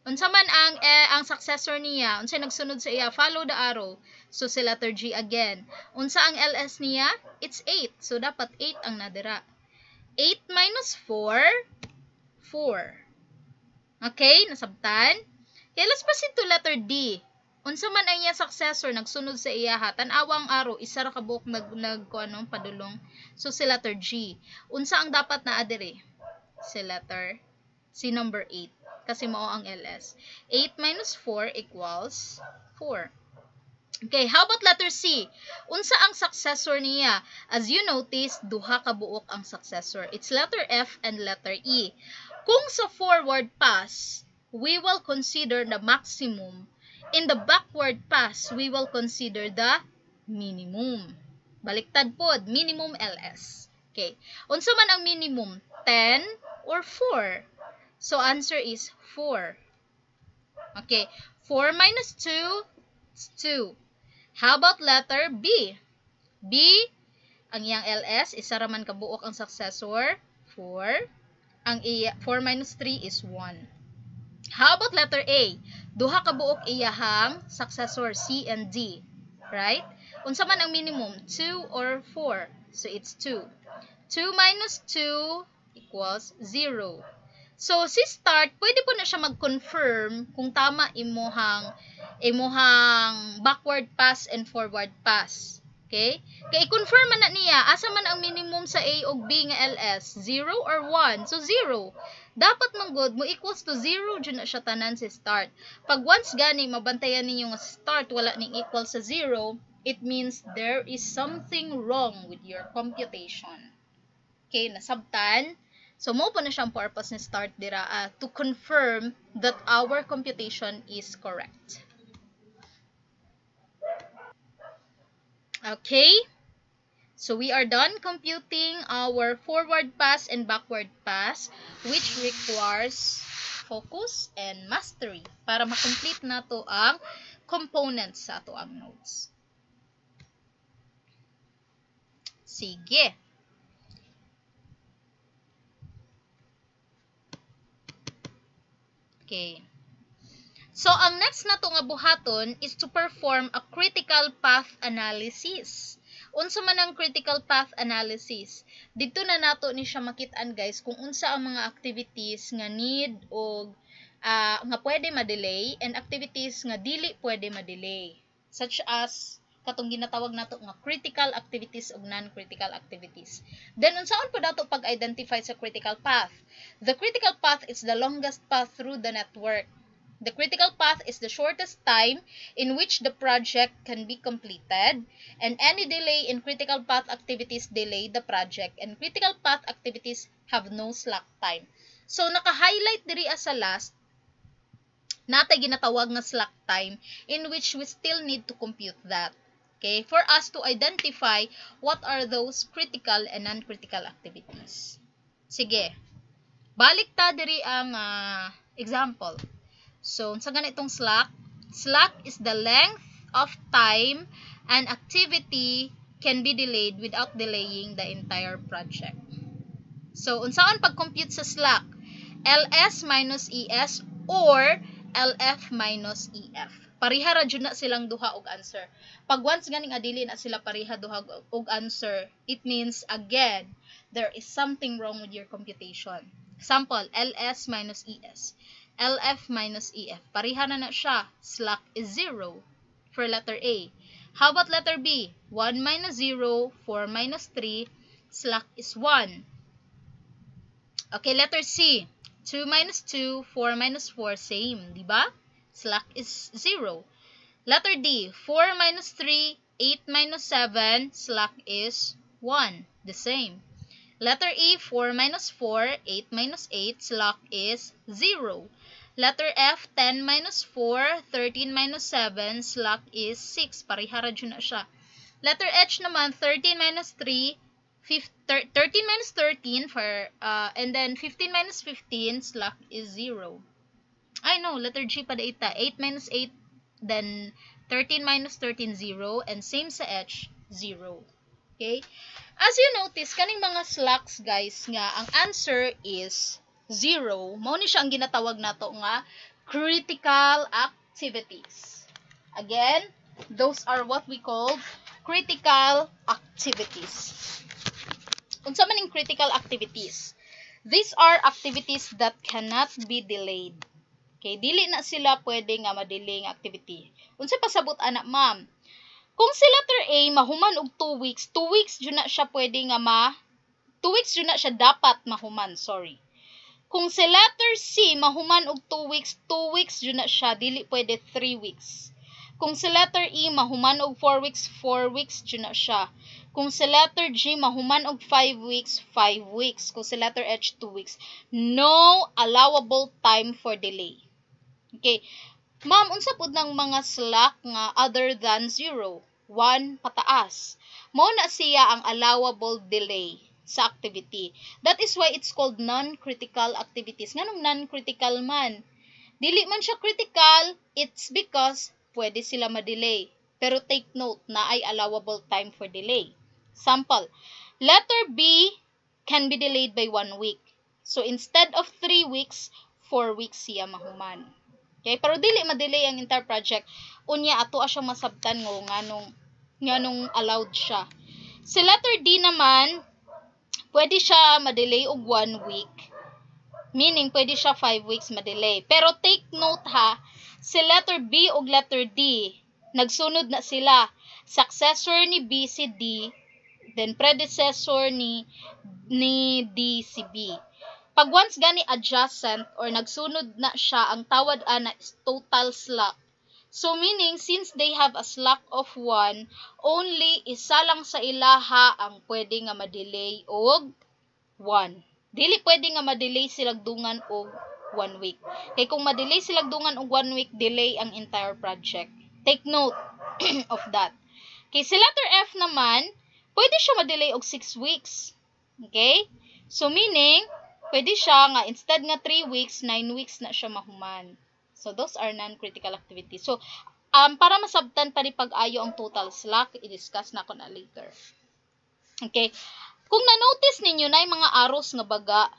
Unsa man ang successor niya, unsa nagsunod sa iya, follow the arrow. So si letter G again. Unsa ang LS niya? It's 8. So dapat 8 ang nadira. 8 minus 4, 4. Okay, nasabtan? Okay, let's proceed to letter D. Unsa man ang iya successor nagsunod sa iya ha, tan-awa ang arrow, isa ra ka buok padulong. So si letter G. Unsa ang dapat naa diri? Si number 8. Kasi mao ang LS. 8 minus 4 equals 4. Okay, how about letter C? Unsa ang successor niya? As you notice, duha ka buok ang successor. It's letter F and letter E. Kung sa forward pass, we will consider the maximum. In the backward pass, we will consider the minimum. Baliktad pod, minimum LS. Okay. Unsa man ang minimum? 10 or 4? So, answer is 4. Okay. 4 minus 2 is 2. How about letter B? B, ang iyang LS, isa raman kabuok ang successor, 4. Ang 4 minus 3 is 1. How about letter A? Duha kabuok iyahang successor, C and D. Right? Unsa man ang minimum? 2 or 4? So, it's 2. 2 minus 2 equals 0. So, si start, pwede po na siya mag-confirm kung tama imuhang backward pass and forward pass. Okay? Kaya i-confirm man na niya, asa man ang minimum sa A o B nga LS? 0 or 1? So, 0. Dapat manggod mo equals to 0 dyan na siya tanan si start. Pag once gani, mabantayan ninyo nga start, wala ning equal sa 0, it means there is something wrong with your computation. Okay, nasabtan? So, mo po na siyang purpose ni start dira to confirm that our computation is correct. Okay? So, we are done computing our forward pass and backward pass, which requires focus and mastery para makomplete na to ang components sa ato ang notes. Sige. Okay. So, ang next na to nga buhaton is to perform a critical path analysis. Unsa man ang critical path analysis? Dito na nato ni siya makit-an guys kung unsa ang mga activities nga need o nga pwede ma-delay and activities nga dili pwede ma-delay. Such as katong ginatawag nato nga critical activities ug non-critical activities. Then unsaon po dato pag-identify sa critical path? The critical path is the longest path through the network. The critical path is the shortest time in which the project can be completed, and any delay in critical path activities delay the project, and critical path activities have no slack time. So, naka-highlight diri sa last, natay ginatawag nga slack time in which we still need to compute that. Okay, for us to identify what are those critical and non-critical activities. Sige, balik ta diri ang example. So, sa ganitong slack, slack is the length of time an activity can be delayed without delaying the entire project. So, unsaon pag-compute sa slack? LS minus ES or LF minus EF. Pariha ra jud na silang duha og answer. Pag once ganing adili na sila pariha duha og answer, it means again there is something wrong with your computation. Example, LS minus ES. LF minus EF. Pariha na siya. Slack is 0 for letter A. How about letter B? 1 minus 0, 4 minus 3. Slack is 1. Okay, letter C. 2 minus 2, 4 minus 4, same, di ba? Slack is 0. Letter D, 4 minus 3, 8 minus 7, slack is 1, the same. Letter E, 4 minus 4, 8 minus 8, slack is 0. Letter F, 10 minus 4, 13 minus 7, slack is 6. Parihara dyan na siya. Letter H naman, 13 minus 3, 13 minus 13 and then 15 minus 15, slack is 0. I know, letter G pa ita. 8 minus 8, then 13 minus 13, 0. And same sa H, 0. Okay? As you notice, kaning mga slacks, guys, nga, ang answer is 0. Mao ni siya ang ginatawag nato nga critical activities. Again, those are what we call critical activities. Unsa man ning critical activities? These are activities that cannot be delayed. Okay, dili na sila pwede nga ma-delay nga activity. Unsa pasabot ana, ma'am? Kung si letter A mahuman og 2 weeks, 2 weeks jud na siya pwede nga 2 weeks jud na siya dapat mahuman, sorry. Kung si letter C mahuman og 2 weeks, 2 weeks jud na siya, dili pwede 3 weeks. Kung si letter E mahuman og 4 weeks, 4 weeks jud na siya. Kung si letter G mahuman og 5 weeks, 5 weeks. Kung si letter H 2 weeks. No allowable time for delay. Okay. Ma'am, unsa pud nang mga slack nga other than 0? 1 pataas. Mao na siya ang allowable delay sa activity. That is why it's called non-critical activities. Nganong non-critical man? Dili man siya critical, it's because pwede sila ma-delay. Pero take note na ay allowable time for delay. Sample, letter B can be delayed by 1 week. So instead of 3 weeks, 4 weeks siya mahuman. Okay, pero dili ma-delay ang entire project. Unya ato siya masabtan ngo nganong allowed siya. Si letter D naman, pwede siya ma-delay og 1 week. Meaning pwede siya 5 weeks ma-delay. Pero take note ha, si letter B ug letter D, nagsunod na sila. Successor ni B si D, then predecessor ni D si B. Pag once gani adjacent or nagsunod na siya, ang tawad ana is total slack. So meaning, since they have a slack of 1, only isa lang sa ilaha ang pwede nga ma-delay og 1. Dili pwede nga ma-delay silang dungan og 1 week. Kaya kung ma-delay silang dungan og 1 week, delay ang entire project. Take note of that. Okay, si letter F naman, pwede siya ma-delay og 6 weeks. Okay? So meaning, pwede siya nga instead nga 3 weeks, 9 weeks na siya mahuman. So those are non-critical activities. So para masabtan pa ni pag-ayo ang total slack, i-discuss na ko na later. Okay? Kung na-notice ninyo na yung mga arrows nga baga,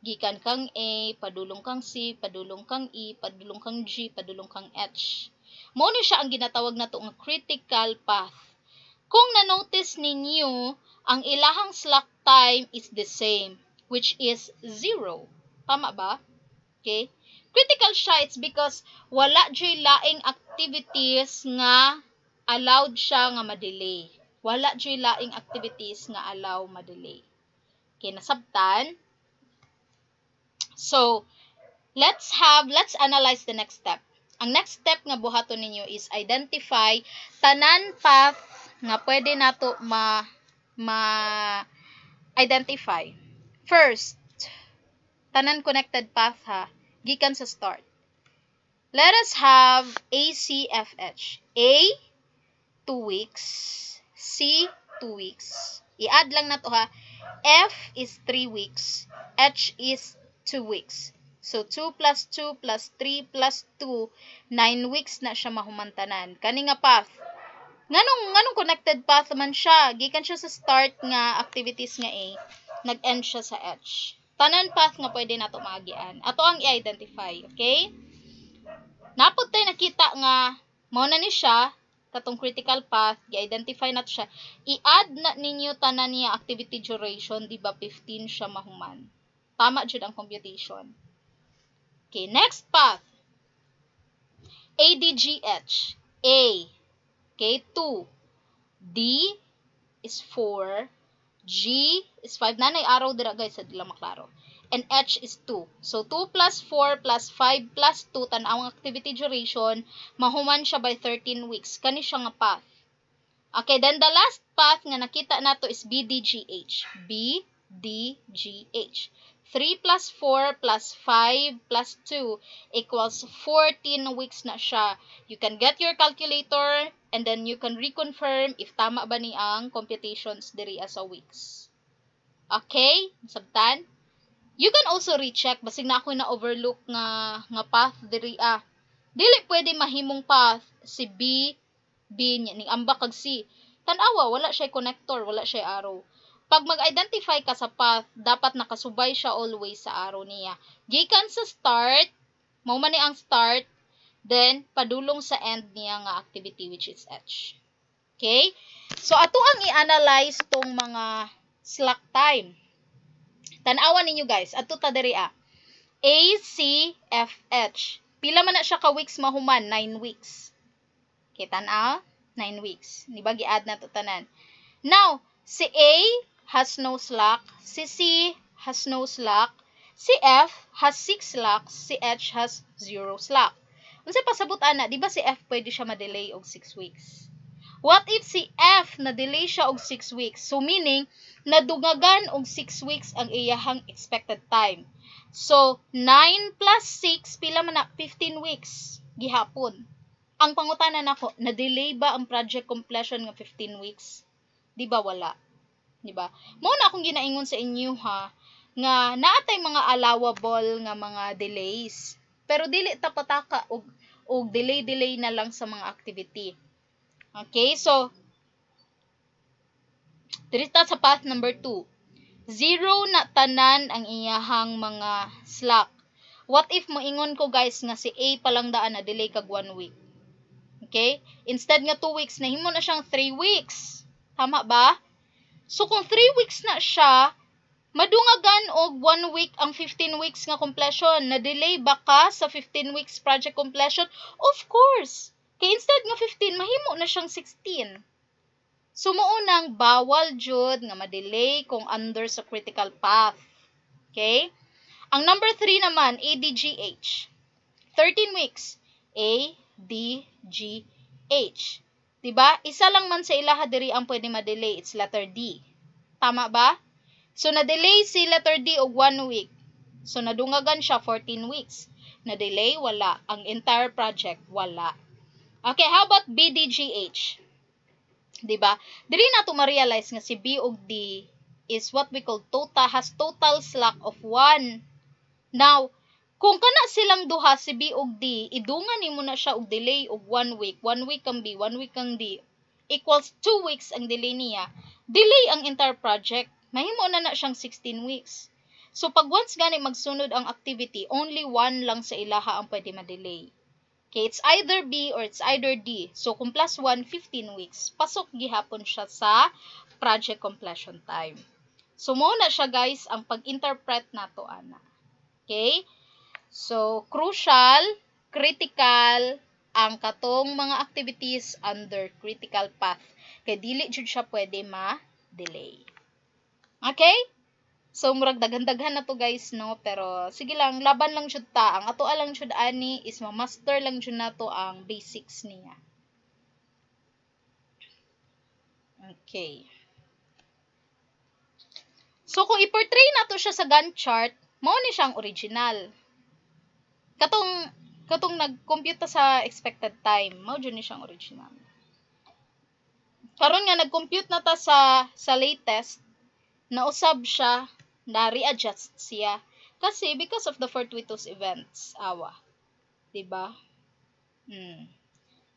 gikan kang A, padulong kang C, padulong kang E, padulong kang G, padulong kang H. Mao ni siya ang ginatawag nato nga critical path. Kung na-notice ninyo, ang ilahang slack time is the same, which is 0. Tama ba? Okay? Critical siya, it's because wala dyo'y laing activities nga allowed siya nga ma-delay. Wala dyo'y laing activities nga allow ma-delay. Okay, nasabtan? So, let's analyze the next step. Ang next step nga buhaton ninyo is identify tanan path nga pwede nato ma-identify. First, tanan connected path ha, gikan sa start. Let us have ACFH. A, 2 weeks, C 2 weeks. I-add lang na to ha. F is 3 weeks, H is 2 weeks. So 2 plus 2 plus 3 plus 2, 9 weeks na siya mahumantanan. Kani nga path. Nganong connected path man siya. Gikan siya sa start nga activities nga A, nag-end siya sa H. Tanan path nga pwede nato maagian. Ato ang i-identify, okay? Napod tayo nakita nga mao na ni siya katong critical path, i-identify nato siya. I-add na ninyo tanan niya activity duration, di ba 15 siya mahuman. Tama jud ang computation. Okay, next path. ADGH. A. Okay, 2. D is 4. G is 5. Nanay araw dira guys, sa dila maklaro. And H is 2. So, 2 plus 4 plus 5 plus 2, tanawang activity duration, mahuman siya by 13 weeks. Kani siya nga path. Okay, then the last path nga nakita nato is BDGH. BDGH. 3 plus 4 plus 5 plus 2 equals 14 weeks na siya. You can get your calculator and then you can reconfirm if tama ba ni ang computations diri as a weeks. Okay? Sabtan? You can also recheck basig na ako na overlook nga path diri Dili pwede mahimong path si B niya ning ambak kag C. Tanawa wala siya connector, wala siya arrow. Pag mag-identify ka sa path, dapat nakasubay siya always sa arrow niya. Gikan sa start, mao man ni ang start, then padulong sa end niya nga activity which is H. Okay? So ato ang i-analyze tong mga slack time. Tan-awan ninyo guys, ato ta diri A, C, F, H. Pila man na siya ka weeks mahuman? 9 weeks. Okay, tan-aw? 9 weeks. Di ba gi-add na to tanan? Now, si A has no slack, si C has no slack, si F has 6 slacks, si H has 0 slack. Unsay pasabot ana, di ba si F pwede siya ma-delay og 6 weeks? What if si F na-delay siya og 6 weeks? So meaning, nadungagan og 6 weeks ang iyahang expected time. So, 9 plus 6, pila man na? 15 weeks. Gihapon. Ang pangutanan nako, na-delay ba ang project completion nga 15 weeks? Di ba wala? Di ba? Mao na akong ginaingon sa inyo ha, nga naatay mga allowable nga mga delays. Pero dili ta pataka og delay na lang sa mga activity. Okay, so diri ta sa path number 2. 0 na tanan ang iyahang mga slack. What if moingon ko guys nga si A pa lang daan na delay kag 1 week? Okay? Instead nga 2 weeks, nahimo na siyang 3 weeks. Tama ba? So, kung 3 weeks na siya, madungagan og 1 week ang 15 weeks nga completion. Na-delay ba ka sa 15 weeks project completion? Of course. Kaya instead nga 15, mahimo na siyang 16. So, maunang bawal jud nga ma-delay kung under sa critical path. Okay? Ang number 3 naman, ADGH. 13 weeks. A, D, G, H. Diba? Isa lang man sa ilaha diri ang pwede ma-delay. It's letter D. Tama ba? So, na-delay si letter D og 1 week. So, nadungagan siya 14 weeks. Na-delay, wala. Ang entire project, wala. Okay, how about BDGH? Diba? Dili na to ma-realize nga si B og D is what we call has total slack of 1. Now, kung kana silang duha si B ug D, idungan nimo na siya og delay og 1 week. 1 week kang B, 1 week kang D. Equals 2 weeks ang delay niya. Delay ang entire project. Mahimo na siyang 16 weeks. So pag once gani magsunod ang activity, only 1 lang sa ilaha ang pwede ma-delay. Okay, it's either B or it's either D. So kung plus 1, 15 weeks. Pasok gihapon siya sa project completion time. So mo na siya guys ang pag-interpret nato ana. Okay? So, crucial, critical, ang katong mga activities under critical path. Kaya dili jud siya pwede ma-delay. Okay? So, murag daghan-daghan na to guys, no? Pero, sige lang, laban lang jud ta. Ang ato lang jud ani is ma-master lang jud nato ang basics niya. Okay. So, kung i-portray nato siya sa Gantt chart, mao ni siyang original. Katong nag-compute sa expected time, mao jud ni siyang original. karon nga nag-compute na ta sa latest, nausab siya, na-readjust siya. Kasi because of the fortuitous events, awa. Diba?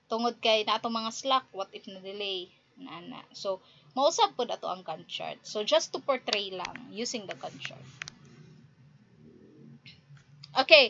Tungod kay na atong mga slack, what if na delay? Nana. So, mausab po ato ang Gantt chart. So, just to portray lang using the Gantt chart. Okay.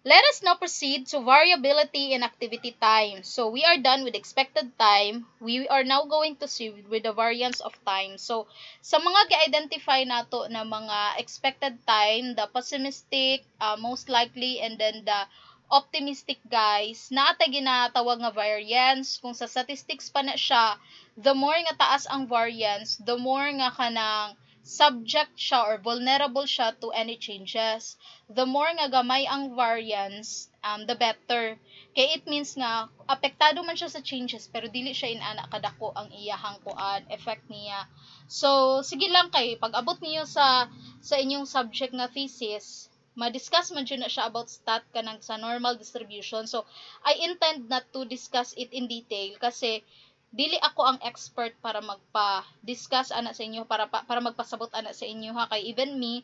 Let us now proceed to variability and activity time. So, we are done with expected time. We are now going to see with the variance of time. So, sa mga ga-identify nato na mga expected time, the pessimistic, most likely, and then the optimistic guys, naata ginatawag nga variance. Kung sa statistics pa na siya, the more nga taas ang variance, the more nga kanang subject siya or vulnerable siya to any changes. The more nga gamay ang variance, the better. Kaya it means nga, apektado man siya sa changes, pero dili siya inana kadako ang iyahang kuan, effect niya. So, sige lang kay, pag abot niyo sa inyong subject nga thesis, ma-discuss man na siya about stat kanang sa normal distribution. So, I intend not to discuss it in detail kasi dili ako ang expert para magpa-discuss ana sa inyo, para magpasabot ana sa inyo ha, kay even me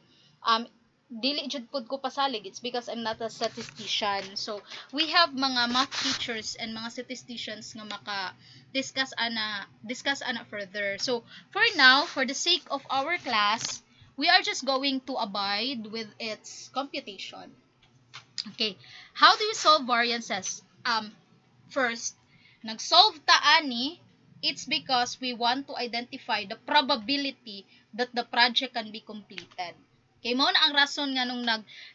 dili jud pud ko pasalig. It's because I'm not a statistician. So we have mga math teachers and mga statisticians nga maka-discuss ana further. So for now, for the sake of our class, we are just going to abide with its computation. Okay, how do you solve variances? First, nag-solve ta ani, it's because we want to identify the probability that the project can be completed. Okay, mao na ang rason nga nung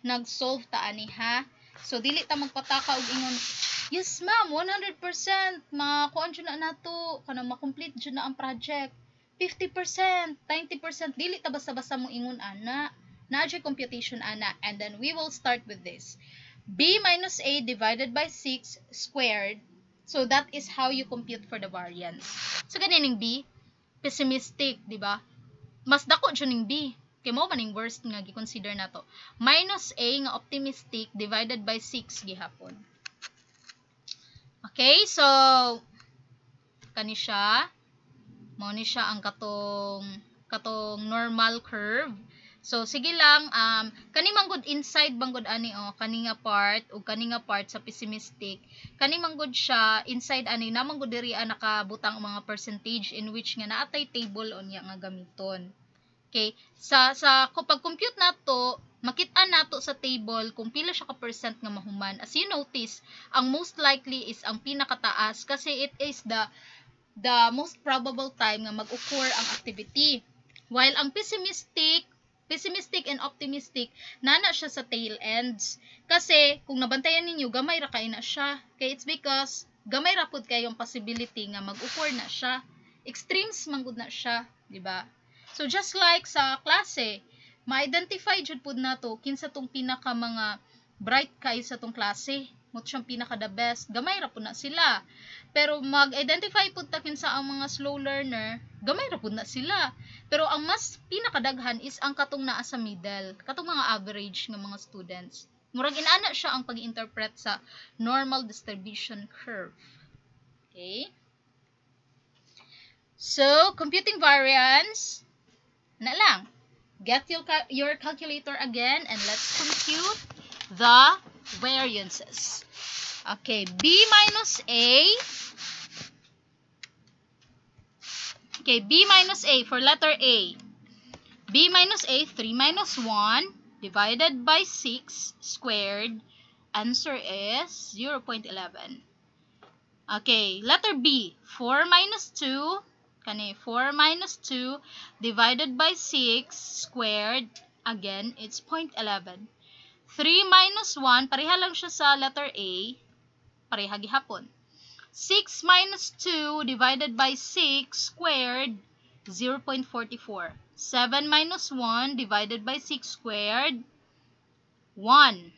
nag-solve ta ani ha. So dili ta magpataka og ingon, yes ma'am, 100% makuan jud na nato kanang ma-complete jud na ang project. 50%, 90%, dili ta basta-basta mo ingon ana. Na-jay computation ana, and then we will start with this. B minus A divided by 6 squared. So, that is how you compute for the variance. So, ganin B, pessimistic, di ba? Mas dako dyan ng B. Kaya mo maning worst nga gi-consider na to. Minus A nga optimistic divided by 6 gihapon. Okay, so, kani siya. Mao ni siya ang katong normal curve. So, sige lang, kani manggod inside banggod ani kani nga part o kani nga part sa pessimistic, kani manggod siya inside ani na manggod diri nakabutang mga percentage in which nga naatay table unya nga gamiton. Okay, sa kapag compute nato, makita nato sa table kung pila siya ka percent nga mahuman. As you notice, ang most likely is ang pinakataas kasi it is the most probable time nga mag-occur ang activity. While ang pessimistic and optimistic, nana siya sa tail ends. Kasi, kung nabantayan ninyo, gamay ra kay na siya. Kaya it's because, gamay ra pud kayong possibility nga mag-occur na siya. Extremes manggod na siya, di ba? So, just like sa klase, ma-identify jud pud nato kinsa tong pinaka mga bright kay sa tong klase. Mo siyang pinaka the best. Gamay ra pud na sila. Pero mag-identify pud ta kinsa ang mga slow learner, gamay ra pud na sila. Pero ang mas pinakadaghan is ang katong naa sa middle, katong mga average nga mga students. Murag inana siya ang pag-interpret sa normal distribution curve. Okay? So, computing variance, na lang. Get your calculator again and let's compute the variances. Okay, B minus A. Okay, B minus A for letter A. B minus A, 3 minus 1 divided by 6 squared. Answer is 0.11. Okay, letter B, 4 minus 2. Kani, 4 minus 2 divided by 6 squared. Again, it's 0.11. 3 minus 1, pareha lang siya sa letter A. Pareha gihapon. 6 minus 2 divided by 6 squared, 0.44. 7 minus 1 divided by 6 squared, 1.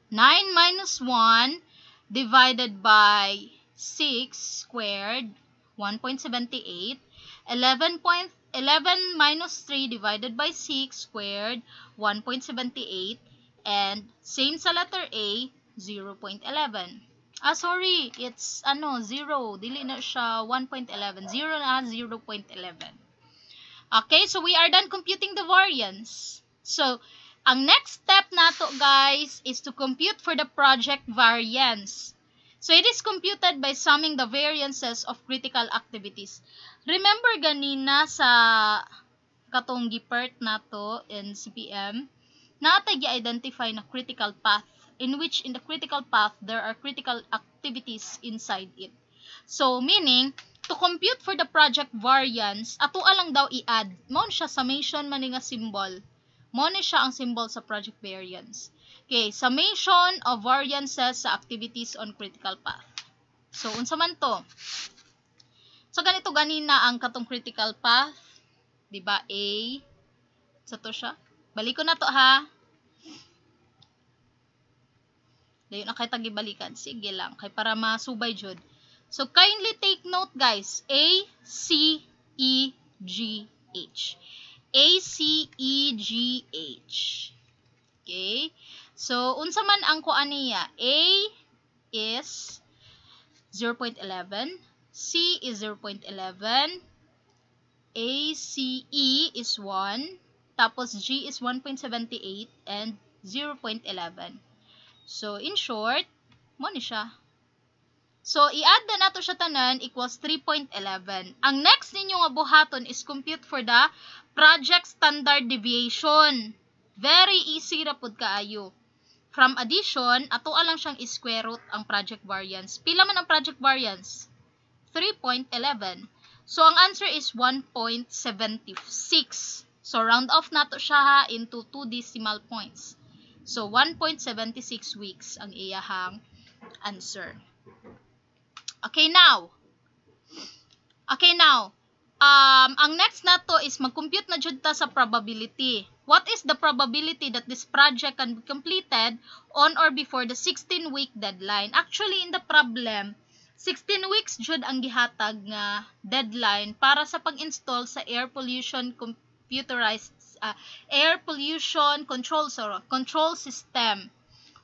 9 minus 1 divided by 6 squared, 1.78. 11 minus 3 divided by 6 squared, 1.78. And same sa letter A, 0.11. Sorry, it's 0. Dili na siya 1.11. 0 na 0.11. Okay, so we are done computing the variance. So, ang next step nato guys is to compute for the project variance. So, it is computed by summing the variances of critical activities. Remember ganina sa katong gipart nato in CPM, naatay gi-identify na critical path in which in the critical path there are critical activities inside it. So, meaning, to compute for the project variance, ato lang daw i-add. Mo siya summation man nga symbol. Mo ni siya ang symbol sa project variance. Okay, summation of variances sa activities on critical path. So, unsa man to? So, ganito ganina ang katong critical path. Diba? A. Sa to siya. Balik ko na to ha. Dayon na kay tagibalikan. Sige lang. Kay para masubay jud. So, kindly take note guys. A, C, E, G, H. A, C, E, G, H. Okay? So, unsa man ang kuan niya? A is 0.11. C is 0.11. A, C, E is 1. Tapos, G is 1.78 and 0.11. So, in short, mo ni siya. So, i-add na nato siya tanan equals 3.11. Ang next ninyo nga buhaton is compute for the project standard deviation. Very easy ra pud kaayo. From addition, ato lang siyang square root ang project variance. Pila man ang project variance? 3.11. So, ang answer is 1.76. So, round off nato siya ha into 2 decimal points. So, 1.76 weeks ang iyahang answer. Okay, now. Ang next nato is mag-compute na jud ta sa probability. What is the probability that this project can be completed on or before the 16-week deadline? Actually, in the problem, 16 weeks jud ang gihatag nga deadline para sa pag-install sa air pollution control system.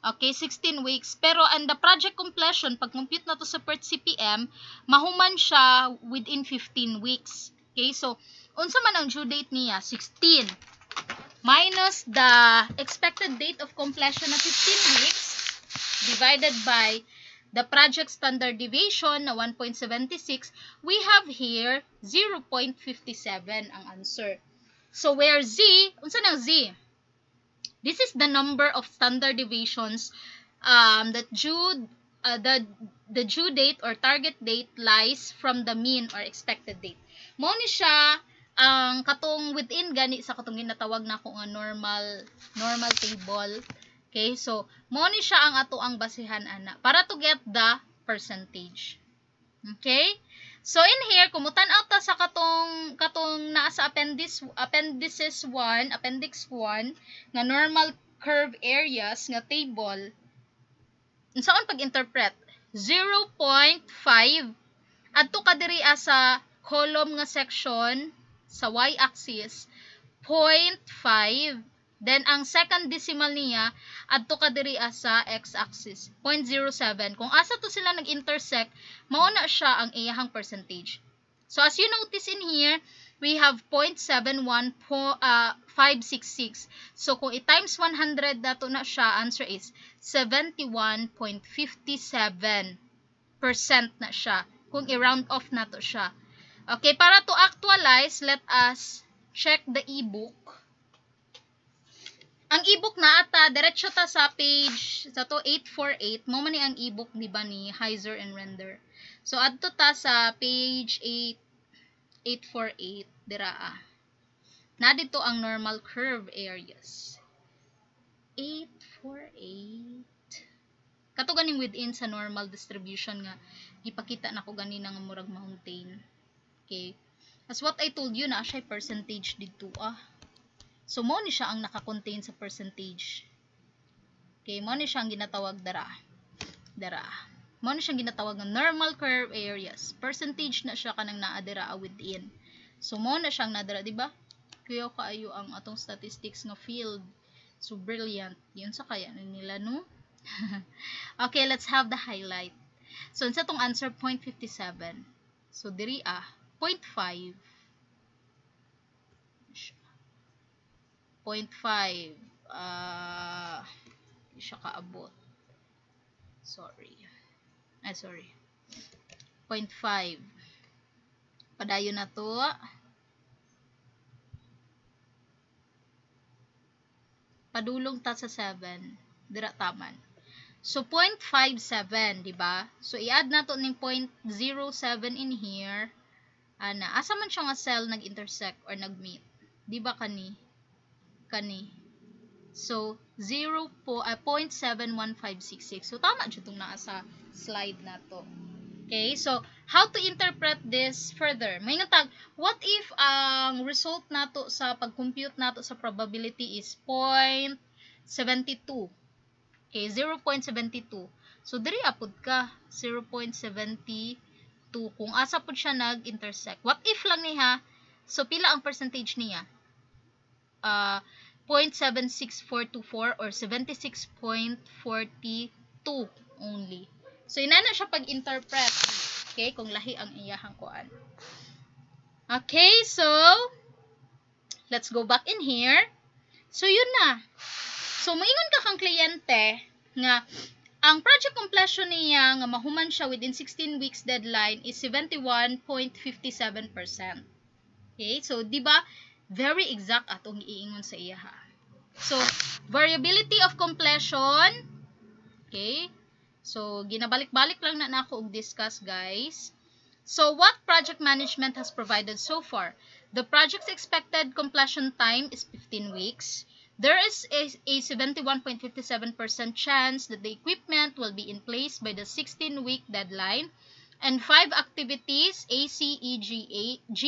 Okay, 16 weeks. Pero and the project completion, pag compute na to sa PERT CPM, mahuman siya within 15 weeks. Okay, so, unsa man ang due date niya? 16. Minus the expected date of completion na 15 weeks, divided by the project standard deviation na 1.76, we have here 0.57 ang answer. So, where Z, unsa nang Z? This is the number of standard deviations that the due date or target date lies from the mean or expected date. Mo ni siya ang katong within gani sa katong ginatawag na ko nga normal table. Okay, so mo ni siya ang ato ang basihan ana para to get the percentage. Okay? So in here, kumutan out ta sa katong naa sa appendix 1 nga normal curve areas nga table. Unsaon pag-interpret? 0.5 adto ka diri sa column nga section sa y-axis 0.5. Then ang second decimal niya adto ka diri sa x-axis 0.07. Kung asa to sila nag-intersect, mao na siya ang iyahang percentage. So as you notice in here, we have 0.71566. So kung i-times 100 dato na siya, answer is 71.57% na siya. Kung i-round off nato siya. Okay, para to actualize, let us check the ebook. Ang ebook na ata, diretso ta sa page, sa to 848, mo man ni ang ebook, di ba, ni Heiser and Render. So, adto ta sa page 848, dira na dito ang normal curve areas. 848. Kato ganing within sa normal distribution nga, ipakita na ko ganina nga murag mountain. Okay. As what I told you, na siya percentage dito So, mo ni siya ang naka-contain sa percentage. Okay, mo ni siya ang ginatawag dara. Mo ni siya ang ginatawag ng normal curve areas. Percentage na siya kanang naa dira within. So, mo na siyang nadara, di ba? Kaya kaayo ang atong statistics nga field. So, brilliant. Yun sa kaya nila, no? Okay, let's have the highlight. So unsa tong answer 0.57. So diri 0.5. 0.5 siya kaabot. Sorry. Sorry. 0.5. Padayon na to. Padulong ta sa 7. Dira taman. So 0.57, di ba? So i-add nato ning 0.07 in here. Ana, asa man siya nga cell nag-intersect or nag-meet? Di ba kani? Kani. So 0.71566. So tama jud tong naa sa slide nato. Okay, so how to interpret this further? May nga tag, what if ang result nato sa pag-compute nato sa probability is 0.72? Okay, 0.72. So diri apod ka 0.72 kung asa pud siya nag-intersect. What if lang niya? So pila ang percentage niya? 0.76424 or 76.42 only. So inana siya pag-interpret. Okay, kung lahi ang iyahang kuan. Okay, so let's go back in here. So yun na. So moingon ka kang kliyente nga ang project completion niya nga mahuman siya within 16 weeks deadline is 71.57%. Okay, so di ba very exact atong iingon sa iya ha. So variability of completion. Okay? So ginabalik-balik lang na nako og discuss, guys. So what project management has provided so far? The project's expected completion time is 15 weeks. There is a 71.57% chance that the equipment will be in place by the 16-week deadline, and 5 activities A, C, E, G,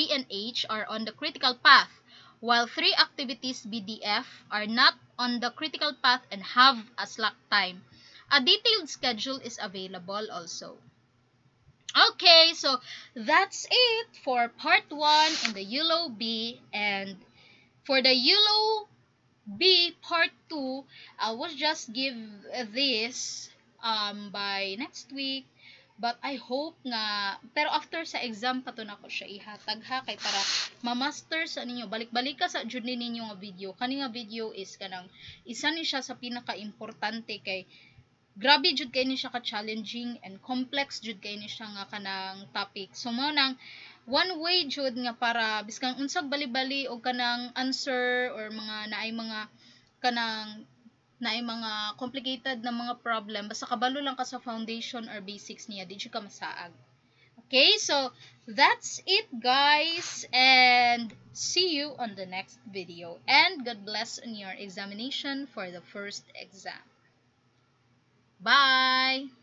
and H are on the critical path, while 3 activities B, D, F are not on the critical path and have a slack time. A detailed schedule is available also. Okay, so that's it for part 1 in the YOLO B, and for the YOLO B part 2, I will just give this by next week. But I hope nga, pero after sa exam pa to na ko siya ihatag ha, kay para ma-master sa ninyo. Balik-balik ka sa jud ninyo nga video. Kani nga video is kanang isa ni siya sa pinaka-importante kay grabe jud kay ni siya ka-challenging and complex jud kay ni siya nga kanang topic. So mo nang one way jud nga para biskang unsag bali-bali o kanang answer or mga naay mga kanang naay mga complicated na mga problem, basta kabalo lang ka sa foundation or basics niya, di jud ka masaag. Okay, so that's it, guys, and see you on the next video, and God bless on your examination for the first exam. Bye.